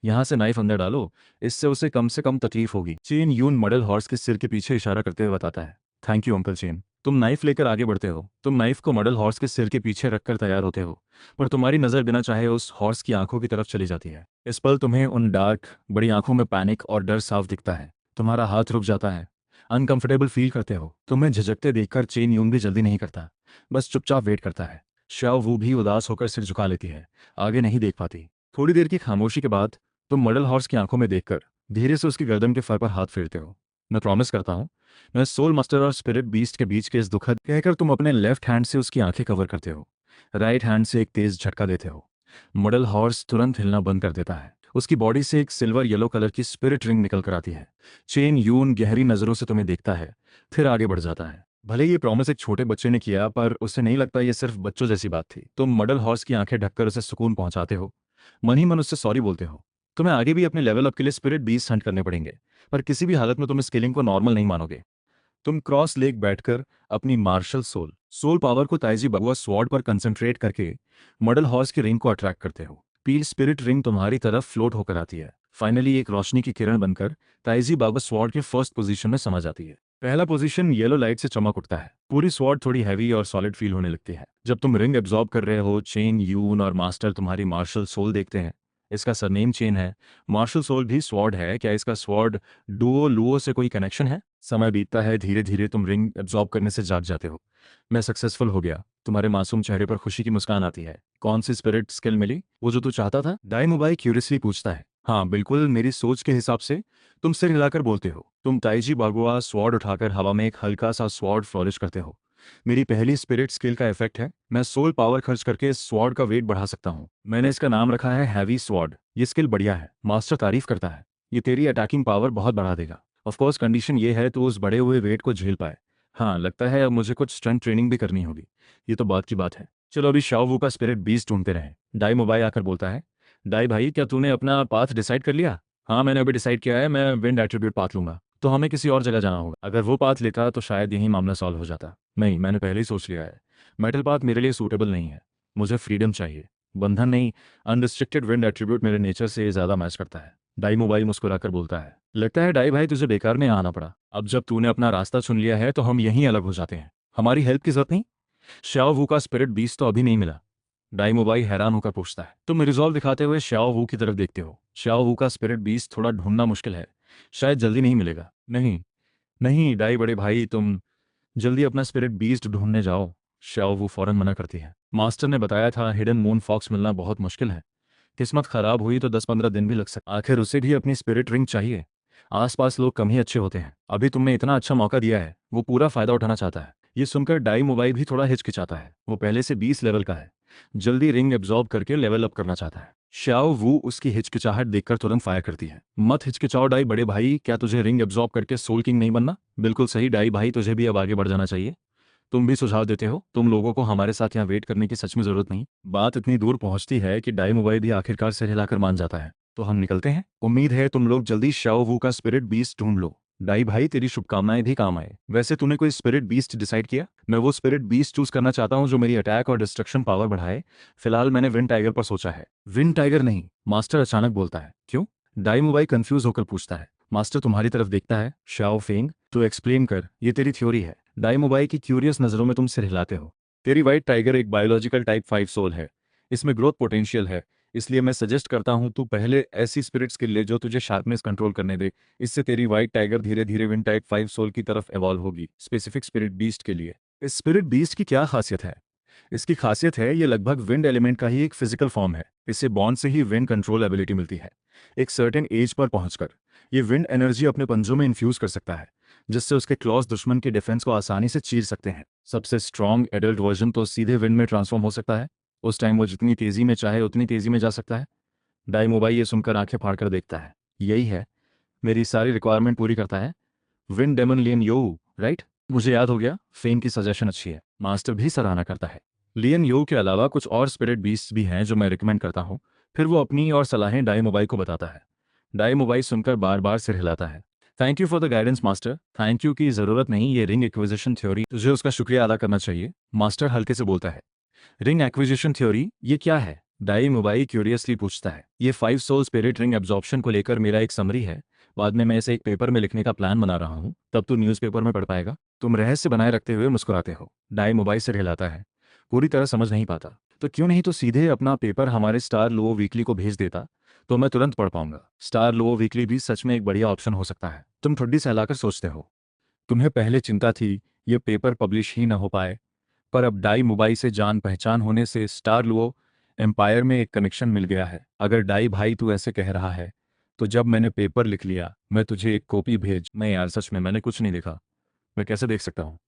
यहाँ से नाइफ अंदर डालो, इससे उसे कम से कम तकलीफ होगी। चेन यून मॉडल हॉर्स के सिर के पीछे इशारा करते हुए बताता है, थैंक यू अंकल चेन। तुम नाइफ लेकर आगे बढ़ते हो। तुम नाइफ को मॉडल हॉर्स के सिर के पीछे रखकर तैयार होते हो, पर तुम्हारी नज़र बिना चाहे उस हॉर्स की आंखों की तरफ चली जाती है। इस पल तुम्हें उन डार्क बड़ी आंखों में पैनिक और डर साफ दिखता है। तुम्हारा हाथ रुक जाता है। अनकंफर्टेबल फील करते हो। तुम्हें झिझकते देखकर चेन यून भी जल्दी नहीं करता, बस चुपचाप वेट करता है। शाओ वो भी उदास होकर सिर झुका लेती है, आगे नहीं देख पाती। थोड़ी देर की खामोशी के बाद तुम मॉडल हॉर्स की आंखों में देखकर धीरे से उसकी गर्दन के फर पर हाथ फेरते हो। मैं प्रॉमिस करता हूँ, मैं सोल मास्टर और स्पिरिट बीस्ट के बीच के इस दुखद, कहकर तुम अपने लेफ्ट हैंड से उसकी आंखें कवर करते हो। राइट हैंड से एक तेज झटका देते हो। मॉडल हॉर्स तुरंत हिलना बंद कर देता है। उसकी बॉडी से एक सिल्वर येलो कलर की स्पिरिट रिंग निकल कर आती है। चेन यून गहरी नजरों से तुम्हें देखता है, फिर आगे बढ़ जाता है। भले ये प्रॉमिस एक छोटे बच्चे ने किया, पर उसे नहीं लगता ये सिर्फ बच्चों जैसी बात थी। तुम मॉडल हॉर्स की आंखें ढककर उसे सुकून पहुंचाते हो। मन ही मन उससे सॉरी बोलते हो। तुम्हें आगे भी अपने लेवल अप के लिए स्पिरिट बीस्ट हंट करने पड़ेंगे, पर किसी भी हालत में तुम इस स्केलिंग को नॉर्मल नहीं मानोगे। तुम क्रॉस लेग बैठकर अपनी मार्शल सोल सोल पावर को ताइजी बगुआ स्वॉर्ड पर कंसंट्रेट करके मॉडल हॉर्स की रिंग को अट्रैक्ट करते हो। पील स्पिरिट रिंग तुम्हारी तरफ फ्लोट होकर आती है। फाइनली एक रोशनी की किरण बनकर ताइजी बागवा स्वॉर्ड के फर्स्ट पोजीशन में समा जाती है। पहला पोजीशन येलो लाइट से चमक उठता है। पूरी स्वॉर्ड थोड़ी हैवी और सॉलिड फील होने लगती है। जब तुम रिंग एब्जॉर्ब कर रहे हो, चेन यून और मास्टर तुम्हारी मार्शल सोल देखते हैं। इसका सरनेम चेन है, मार्शल सोल भी स्वॉर्ड है। क्या इसका स्वॉर्ड डुओ लुओ से कोई कनेक्शन है? समय बीतता है, धीरे धीरे तुम रिंग एब्जॉर्ब करने से जाग जाते हो। मैं सक्सेसफुल हो गया। तुम्हारे मासूम चेहरे पर खुशी की मुस्कान आती है। कौन सी स्पिरिट स्किल मिली? वो जो तू चाहता था? डाई मोबाई क्यूरियसली पूछता है। हाँ बिल्कुल, मेरी सोच के हिसाब से। तुम सिर हिलाकर बोलते हो। तुम ताइजी बागुआ स्वॉर्ड उठाकर हवा में एक हल्का सा स्वॉर्ड फ्लोरिश करते हो। मेरी पहली स्पिरिट स्किल का इफेक्ट है। मैं सोल पावर खर्च करके इस स्वॉर्ड का वेट बढ़ा सकता हूँ। मैंने इसका नाम रखा है हैवी स्वॉर्ड। ये स्किल बढ़िया है, मास्टर तारीफ करता है। ये तेरी अटैकिंग पावर बहुत बढ़ा देगा। ऑफ कोर्स कंडीशन ये है तो उस बड़े हुए वेट को झेल पाए। हाँ लगता है अब मुझे कुछ स्ट्रेंथ ट्रेनिंग भी करनी होगी। ये तो बात की बात है। चलो अभी शाओ वू का स्पिरिट बीस्ट ढूंढते रहे। डाई मोबाइल आकर बोलता है, डाई भाई क्या तूने अपना पाथ डिसाइड कर लिया? हाँ मैंने अभी डिसाइड किया है, मैं विंड एट्रीब्यूट पाथ लूंगा। तो हमें किसी और जगह जाना होगा। अगर वो पाथ लेता तो शायद यही मामला सॉल्व हो जाता। नहीं, मैंने पहले ही सोच लिया है। मेटल पाथ मेरे लिए सूटेबल नहीं है। मुझे फ्रीडम चाहिए, बंधन नहीं। अनरिस्ट्रिक्टेड विंड एट्रीब्यूट मेरे नेचर से ज़्यादा मैच करता है। डाई मोबाइल मुस्कुराकर बोलता है, लगता है डाई भाई तुझे बेकार में आना पड़ा। अब जब तूने अपना रास्ता चुन लिया है तो हम यहीं अलग हो जाते हैं। हमारी हेल्प की जरूरत नहीं। श्याओ वू का स्पिरिट बीस्ट तो अभी नहीं मिला। डाई मोबाइल हैरान होकर पूछता है। तुम रिजॉल्व दिखाते हुए श्याओ वू की तरफ देखते हो। श्याओ वू का स्पिरिट बीस्ट थोड़ा ढूंढना मुश्किल है, शायद जल्दी नहीं मिलेगा। नहीं नहीं डाई बड़े भाई, तुम जल्दी अपना स्पिरिट बीस्ट ढूंढने जाओ। शाओ वो फौरन मना करती है। मास्टर ने बताया था हिडन मून फॉक्स मिलना बहुत मुश्किल है। किस्मत खराब हुई तो 10-15 दिन भी लग सकते। आखिर उसे भी अपनी स्पिरिट रिंग चाहिए। आसपास लोग कम ही अच्छे होते हैं। अभी तुमने इतना अच्छा मौका दिया है, वो पूरा फायदा उठाना चाहता है। ये सुनकर डाई मोबाइल भी थोड़ा हिचकिचाता है। वो पहले से 20 लेवल का है, जल्दी रिंग एब्जॉर्ब करके लेवल अप करना चाहता है। शाओ वू उसकी हिचकिचाहट देखकर तुरंत फायर करती है। मत हिचकिचाओ डाई बड़े भाई, क्या तुझे रिंग एब्जॉर्ब करके सोल किंग नहीं बनना? बिल्कुल सही डाई भाई, तुझे भी अब आगे बढ़ जाना चाहिए। तुम भी सुझाव देते हो? तुम लोगों को हमारे साथ यहाँ वेट करने की सच में जरूरत नहीं। बात इतनी दूर पहुंचती है कि डाई मोबाइल भी आखिरकार सिर हिलाकर मान जाता है। तो हम निकलते हैं। उम्मीद है तुम लोग जल्दी शाओ वू का स्पिरिट बीस्ट ढूंढ लो। डाई भाई तेरी शुभकामनाएं भी काम आए। वैसे तूने कोई स्पिरिट बीस्ट डिसाइड किया? मैं वो स्पिरिट बीस्ट चूज करना चाहता हूँ जो मेरी अटैक और डिस्ट्रक्शन पावर बढ़ाए। फिलहाल मैंने विंड टाइगर पर सोचा है। विंड टाइगर नहीं, मास्टर अचानक बोलता है। क्यों? डाई मोबाइल कंफ्यूज होकर पूछता है। मास्टर तुम्हारी तरफ देखता है। शाओ फेंग, तो एक्सप्लेन कर, ये तेरी थ्योरी है। डाई मोबाइल की क्यूरियस नजरों में तुम सिर हिलाते हो। तेरी वाइट टाइगर एक बायोलॉजिकल टाइप 5 सोल है। इसमें ग्रोथ पोटेंशियल है। इसलिए मैं सजेस्ट करता हूं तू पहले ऐसी स्पिरिट स्किल ले जो तुझे शार्पनेस कंट्रोल करने दे। इससे तेरी वाइट टाइगर धीरे धीरे विंड टाइप 5 सोल की तरफ एवॉल्व होगी, स्पेसिफिक स्पिरिट बीस्ट के लिए। इस स्पिरिट बीस्ट की क्या खासियत है? इसकी खासियत है ये लगभग विंड एलिमेंट का ही एक फिजिकल फॉर्म है। इसे बॉन्ड से ही विंड कंट्रोल एबिलिटी मिलती है। एक सर्टेन एज पर पहुंचकर ये विंड एनर्जी अपने पंजों में इन्फ्यूज कर सकता है, जिससे उसके क्लॉज दुश्मन के डिफेंस को आसानी से चीर सकते हैं। सबसे स्ट्रॉन्ग एडल्ट वर्जन तो सीधे विंड में ट्रांसफॉर्म हो सकता है। उस टाइम वो जितनी तेजी में चाहे उतनी तेजी में जा सकता है। डाई मोबाइल ये सुनकर आंखें फाड़कर देखता है। यही है, मेरी सारी रिक्वायरमेंट पूरी करता है। विंड डेमन लियन यो, राइट? मुझे याद हो गया, फेन की सजेशन अच्छी है। मास्टर भी सराहना करता है। लियन यो के अलावा कुछ और स्पिरिट बीस्ट भी हैं जो मैं रिकमेंड करता हूँ। फिर वो अपनी और सलाहें डाई मोबाइल को बताता है। डाई मोबाइल सुनकर बार बार सिर हिलाता है। Thank you for the guidance master. Thank you की जरूरत नहीं, ये रिंग एक्विजिशन थ्योरी तुझे उसका शुक्रिया अदा करना चाहिए। मास्टर हल्के से बोलता है। रिंग एक्विजिशन थ्योरी, ये क्या है? डाई मोबाइल क्यूरियसली पूछता है। ये 5 सोल स्पिरिट रिंग एब्जॉर्प्शन को लेकर मेरा एक समरी है। बाद में मैं इसे एक पेपर में लिखने का प्लान बना रहा हूँ, तब तू न्यूज़पेपर में पढ़ पाएगा। तुम रहस्य बनाए रखते हुए मुस्कुराते हो। डाई मोबाइल से हिलाता है। पूरी तरह समझ नहीं पाता। तो क्यों नहीं तो सीधे अपना पेपर हमारे स्टार लो वीकली को भेज देता, तो मैं तुरंत पढ़ पाऊंगा। स्टार लो वीकली भी सच में एक बढ़िया ऑप्शन हो सकता है। तुम ठुड्डी सहलाकर सोचते हो। तुम्हें पहले चिंता थी ये पेपर पब्लिश ही न हो पाए, पर अब डाई मोबाइल से जान पहचान होने से स्टार लुओ एम्पायर में एक कनेक्शन मिल गया है। अगर डाई भाई तू ऐसे कह रहा है, तो जब मैंने पेपर लिख लिया मैं तुझे एक कॉपी भेज। मैं यार सच में मैंने कुछ नहीं देखा। मैं कैसे देख सकता हूँ?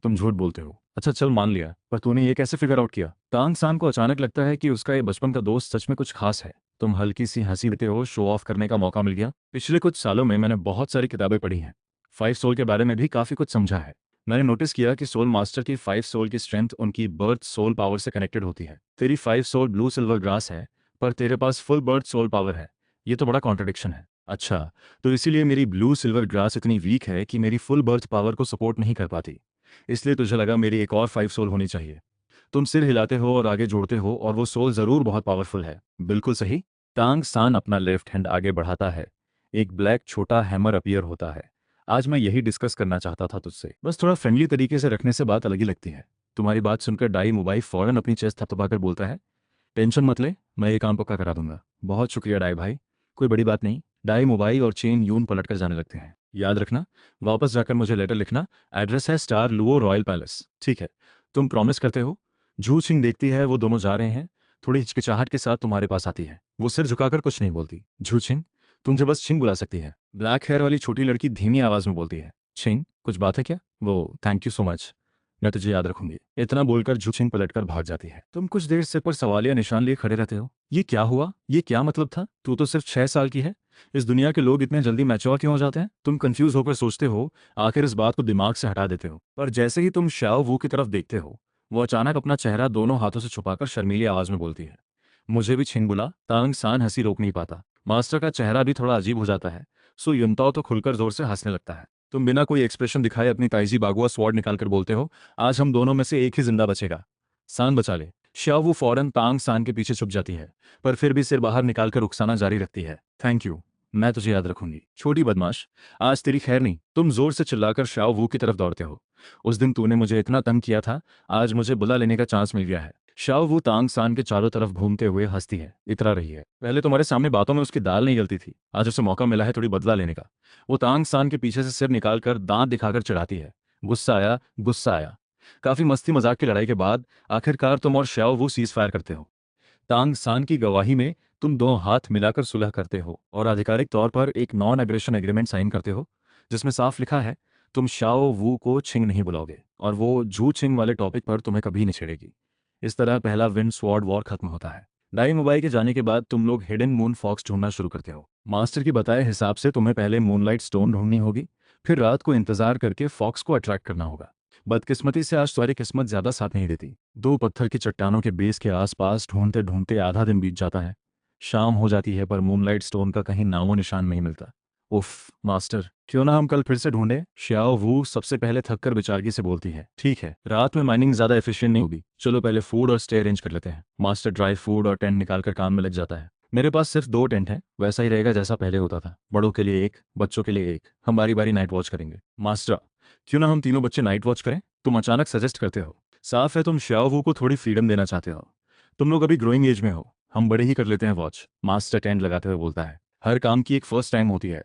तुम झूठ बोलते हो। अच्छा चल मान लिया, पर तूने ये कैसे फिगर आउट किया? तांग सान को अचानक लगता है कि उसका ये बचपन का दोस्त सच में कुछ खास है। तुम हल्की सी हंसी देते हो। शो ऑफ करने का मौका मिल गया। पिछले कुछ सालों में मैंने बहुत सारी किताबें पढ़ी हैं। 5 सोल के बारे में भी काफ़ी कुछ समझा है। मैंने नोटिस किया कि सोल मास्टर की 5 सोल की स्ट्रेंथ उनकी बर्थ सोल पावर से कनेक्टेड होती है। तेरी 5 सोल ब्लू सिल्वर ग्रास है, पर तेरे पास फुल बर्थ सोल पावर है। ये तो बड़ा कॉन्ट्रडिक्शन है। अच्छा, तो इसीलिए मेरी ब्लू सिल्वर ग्रास इतनी वीक है कि मेरी फुल बर्थ पावर को सपोर्ट नहीं कर पाती। इसलिए तुझे लगा मेरी एक और 5 सोल होनी चाहिए। तुम सिर हिलाते हो और आगे जोड़ते हो, और वो सोल जरूर बहुत पावरफुल है। बिल्कुल सही। टांग सान अपना लेफ्ट हैंड आगे बढ़ाता है। एक ब्लैक छोटा हैमर अपीयर होता है। आज मैं यही डिस्कस करना चाहता था तुझसे। बस थोड़ा फ्रेंडली तरीके से रखने से बात अलग ही लगती है। तुम्हारी बात सुनकर डाई मोबाइल फौरन अपनी चेस्ट थपथपाकर बोलता है। टेंशन मत ले, मैं ये काम पक्का करा दूंगा। बहुत शुक्रिया डाई भाई, कोई बड़ी बात नहीं। डाई मोबाइल और चेन यून पलट कर जाने लगते हैं। याद रखना, वापस जाकर मुझे लेटर लिखना। एड्रेस है स्टार लुओ रॉयल पैलेस। ठीक है, तुम प्रॉमिस करते हो? झू सिंह देखती है वो दोनों जा रहे हैं। थोड़ी हिचकिचाहट के साथ तुम्हारे पास आती है। वो सिर झुकाकर कुछ नहीं बोलती। झू छिंग, तुझे बस छिंग बुला सकती है। ब्लैक हेयर वाली छोटी लड़की धीमी आवाज में बोलती है। छिंग, कुछ बात है क्या? वो थैंक यू सो मच, मैं तुझे याद रखूंगी। इतना बोलकर झुचिंग पलटकर भाग जाती है। तुम कुछ देर सिर पर सवालिया निशान लिए खड़े रहते हो। ये क्या हुआ? ये क्या मतलब था? तू तो सिर्फ 6 साल की है। इस दुनिया के लोग इतने जल्दी मैच्योर क्यों हो जाते हैं? तुम कंफ्यूज होकर सोचते हो, आखिर इस बात को दिमाग से हटा देते हो। पर जैसे ही तुम शाओ वू की तरफ देखते हो, वो अचानक अपना चेहरा दोनों हाथों से छुपाकर शर्मीली आवाज में बोलती है। मुझे भी छिंग बुला। तांग सान हंसी रोक नहीं पाता। मास्टर का चेहरा भी थोड़ा अजीब हो जाता है। सो युनताओ तो खुलकर जोर से हंसने लगता है। तुम बिना कोई एक्सप्रेशन दिखाए अपनी ताइजी बागुआ स्वॉर्ड निकालकर बोलते हो, आज हम दोनों में से एक ही जिंदा बचेगा। सान बचा ले। शाओ वो फौरन तांग सान के पीछे छुप जाती है, पर फिर भी सिर बाहर निकालकर उकसाना जारी रखती है। थैंक यू, मैं तुझे याद रखूंगी। छोटी बदमाश, आज तेरी खैर नहीं। तुम जोर से चिल्लाकर शाओ वू की तरफ दौड़ते हो। उस दिन तूने मुझे इतना तंग किया था, आज मुझे बुला लेने का चांस मिल गया है। शाओ वू तांग सान के चारों तरफ घूमते हुए हंसती है। इतरा रही है। पहले तुम्हारे सामने बातों में उसकी दाल नहीं गलती थी, आज उसे मौका मिला है थोड़ी बदला लेने का। वो तांग सान के पीछे से सिर निकालकर दांत दिखाकर चिढ़ाती है। गुस्सा आया, गुस्सा आया। काफी मस्ती मजाक की लड़ाई के बाद आखिरकार तुम और श्याओ वू सीज फायर करते हो। तांग सान की गवाही में तुम दो हाथ मिलाकर सुलह करते हो और आधिकारिक तौर पर एक नॉन एग्रेशन एग्रीमेंट साइन करते हो, जिसमें साफ लिखा है तुम शाओ वू को छिंग नहीं बुलाओगे और वो जू छिंग वाले टॉपिक पर तुम्हें कभी नहीं छेड़ेगी। इस तरह पहला विंड स्वॉर्ड वॉर खत्म होता है। डाई मोबाइल के जाने के बाद तुम लोग हिडन मून फॉक्स ढूंढना शुरू करते हो। मास्टर की बताए हिसाब से तुम्हें पहले मूनलाइट स्टोन ढूंढनी होगी, फिर रात को इंतजार करके फॉक्स को अट्रैक्ट करना होगा। बदकिस्मती से आज तुम्हारी किस्मत ज्यादा साथ नहीं देती। दो पत्थर की चट्टानों के बेस के आसपास ढूंढते ढूंढते आधा दिन बीत जाता है। शाम हो जाती है पर मूनलाइट स्टोन का कहीं नामो निशान नहीं मिलता। उफ मास्टर, क्यों ना हम कल फिर से ढूंढे? श्याओ वू सबसे पहले थककर बेचारगी से बोलती है। ठीक है, रात में माइनिंग ज्यादा एफिशिएंट नहीं होगी, चलो पहले फूड और स्टे अरेंज कर लेते हैं। मास्टर ड्राई फूड और टेंट निकालकर काम में लग जाता है। मेरे पास सिर्फ दो टेंट हैं, वैसा ही रहेगा जैसा पहले होता था। बड़ों के लिए एक, बच्चों के लिए एक। हम बारी बारी नाइट वॉच करेंगे। मास्टर, क्यों ना हम तीनों बच्चे नाइट वॉच करें? तुम अचानक सजेस्ट करते हो। साफ है तुम श्याओ वू को थोड़ी फ्रीडम देना चाहते हो। तुम लोग अभी ग्रोइंग एज में हो, हम बड़े ही कर लेते हैं वॉच। मास्टर टेंट लगाते हुए बोलता है। हर काम की एक फर्स्ट टाइम होती है,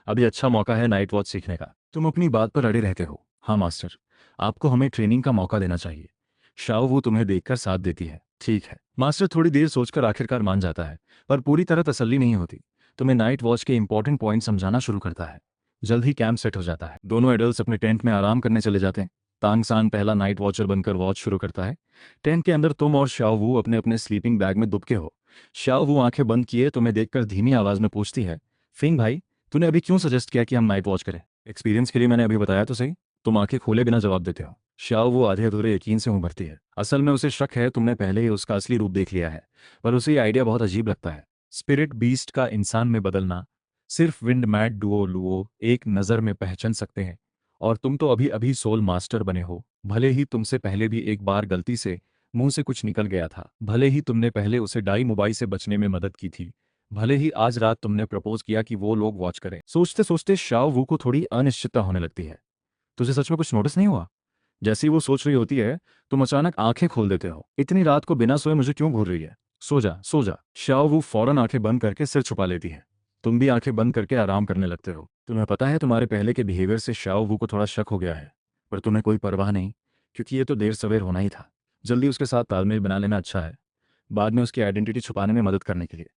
अभी अच्छा मौका है नाइट वॉच सीखने का। तुम अपनी बात पर अड़े रहते हो। हाँ मास्टर, आपको हमें ट्रेनिंग का मौका देना चाहिए। शाओ वो तुम्हें देखकर साथ देती है। ठीक है। मास्टर थोड़ी देर सोचकर आखिरकार मान जाता है, पर पूरी तरह तसल्ली नहीं होती। तुम्हें नाइट वॉच के इंपॉर्टेंट पॉइंट समझाना शुरू करता है। जल्द ही कैंप सेट हो जाता है। दोनों एडल्ट्स अपने टेंट में आराम करने चले जाते हैं। तांगसान पहला नाइट वॉचर बनकर वॉच शुरू करता है। टेंट के अंदर तुम और शाओ वू अपने अपने स्लीपिंग बैग में दुबके हो। शाओ वू आंखें बंद किए तुम्हें देखकर धीमी आवाज में पूछती है, फिंग भाई, तूने अभी क्यों सजेस्ट किया कि हम नाइट वॉच करें? एक्सपीरियंस के लिए मैंने अभी बताया तो सही। तुम आंखें खोले बिना जवाब देते हो। शाओ वो आधे अधूरे यकीन से उभरती है। असल में उसे शक है तुमने पहले ही उसका असली रूप देख लिया है, पर उसे ये आइडिया बहुत अजीब लगता है। स्पिरिट बीस्ट का इंसान में बदलना सिर्फ विंड मैट डुओ लुओ एक नज़र में पहचान सकते हैं, और तुम तो अभी अभी सोल मास्टर बने हो। भले ही तुमसे पहले भी एक बार गलती से मुंह से कुछ निकल गया था, भले ही तुमने पहले उसे डाई मोबाइल से बचने में मदद की थी, भले ही आज रात तुमने प्रपोज किया कि वो लोग वॉच करें। सोचते सोचते शाओ वू को थोड़ी अनिश्चितता होने लगती है। तुझे सच में कुछ नोटिस नहीं हुआ? जैसे ही वो सोच रही होती है, तुम अचानक आंखें खोल देते हो। इतनी रात को बिना सोए मुझे क्यों घूर रही है? सो जा, सो जा। शाओ वू फौरन आंखें बंद करके सिर छुपा लेती है। तुम भी आंखें बंद करके आराम करने लगते हो। तुम्हें पता है तुम्हारे पहले के बिहेवियर से शाओ वू को थोड़ा शक हो गया है, पर तुम्हें कोई परवाह नहीं, क्योंकि ये तो देर सवेर होना ही था। जल्दी उसके साथ तालमेल बना लेना अच्छा है, बाद में उसकी आइडेंटिटी छुपाने में मदद करने के लिए।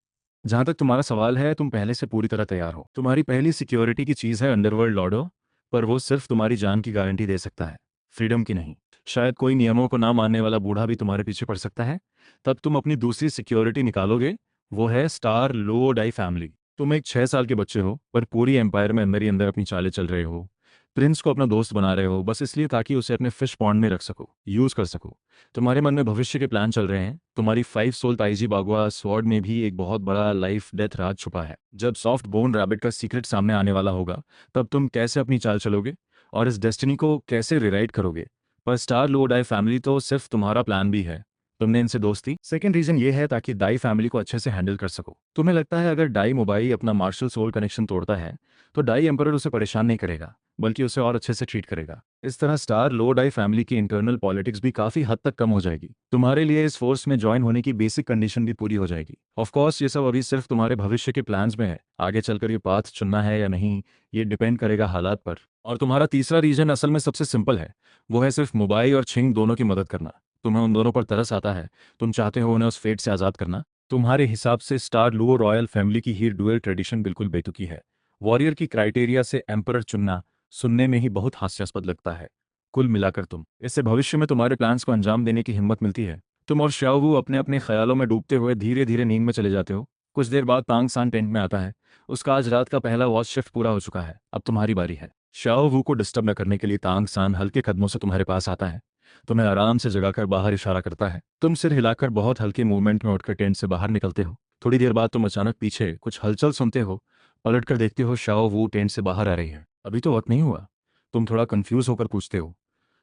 जहां तक तुम्हारा सवाल है, तुम पहले से पूरी तरह तैयार हो। तुम्हारी पहली सिक्योरिटी की चीज़ है अंडरवर्ल्ड लॉर्डो, पर वो सिर्फ तुम्हारी जान की गारंटी दे सकता है, फ्रीडम की नहीं। शायद कोई नियमों को ना मानने वाला बूढ़ा भी तुम्हारे पीछे पड़ सकता है। तब तुम अपनी दूसरी सिक्योरिटी निकालोगे, वो है स्टार लो डाई फैमिली। तुम एक 6 साल के बच्चे हो, पर पूरी एम्पायर में अंदर ही अंदर अपनी चालें चल रहे हो। प्रिंस को अपना दोस्त बना रहे हो बस इसलिए ताकि उसे अपने फिश पॉन्ड में रख सको, यूज कर सको। तुम्हारे मन में भविष्य के प्लान चल रहे हैं। तुम्हारी 5 सोल ताइजी बागुआ स्वॉर्ड में भी एक बहुत बड़ा लाइफ डेथ राज छुपा है। जब सॉफ्ट बोन रैबिट का सीक्रेट सामने आने वाला होगा, तब तुम कैसे अपनी चाल चलोगे और इस डेस्टिनी को कैसे रिराइट करोगे? पर स्टार लो डाई फैमिली तो सिर्फ तुम्हारा प्लान भी है। तुमने इनसे दोस्ती, सेकंड रीजन ये है ताकि डाई फैमिली को अच्छे से हैंडल कर सको। तुम्हें लगता है अगर डाई मोबाइल अपना मार्शल सोल कनेक्शन तोड़ता है, तो डाई एम्परर उसे परेशान नहीं करेगा, बल्कि उसे और अच्छे से ट्रीट करेगा। इस तरह स्टार लो डाई फैमिली की इंटरनल पॉलिटिक्स भी काफी हद तक कम हो जाएगी। तुम्हारे लिए इस फोर्स में ज्वाइन होने की बेसिक कंडीशन भी पूरी हो जाएगी। ऑफ कोर्स ये सब अभी सिर्फ तुम्हारे भविष्य के प्लान्स में है। आगे चलकर ये पाथ चुनना है या नहीं, ये डिपेंड करेगा हालात पर। और तुम्हारा तीसरा रीजन असल में सबसे सिंपल है, वो है सिर्फ मोबाइल और छिंग दोनों की मदद करना। तुम्हें उन दोनों पर तरस आता है, तुम चाहते हो उन्हें उस फेट से आज़ाद करना। तुम्हारे हिसाब से स्टार लुओ रॉयल फैमिली की ही डुअल ट्रेडिशन बिल्कुल बेतुकी है। वॉरियर की क्राइटेरिया से एम्परर चुनना सुनने में ही बहुत हास्यास्पद लगता है। कुल मिलाकर तुम इससे भविष्य में तुम्हारे प्लान्स को अंजाम देने की हिम्मत मिलती है। तुम और श्याओवू अपने अपने ख्यालों में डूबते हुए धीरे धीरे नींद में चले जाते हो। कुछ देर बाद तांग सान टेंट में आता है। उसका आज रात का पहला वॉच शिफ्ट पूरा हो चुका है, अब तुम्हारी बारी है। श्याओवू को डिस्टर्ब न करने के लिए तांग सान हल्के कदमों से तुम्हारे पास आता है। तुम्हें आराम से जगाकर बाहर इशारा करता है। तुम सिर हिलाकर बहुत हल्के मूवमेंट में उठकर टेंट से बाहर निकलते हो। थोड़ी देर बाद तुम अचानक पीछे कुछ हलचल सुनते हो। पलटकर देखते हो शाओ वू टेंट से बाहर आ रही है। अभी तो वक्त नहीं हुआ। तुम थोड़ा कंफ्यूज होकर पूछते हो।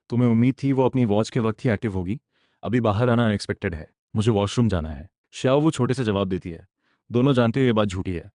तुम्हें उम्मीद थी वो अपनी वॉच के वक्त ही एक्टिव होगी। अभी बाहर आना अनएक्सपेक्टेड है, मुझे वॉशरूम जाना है। शाओ वो छोटे से जवाब देती है। दोनों जानते हो ये बात झूठी है,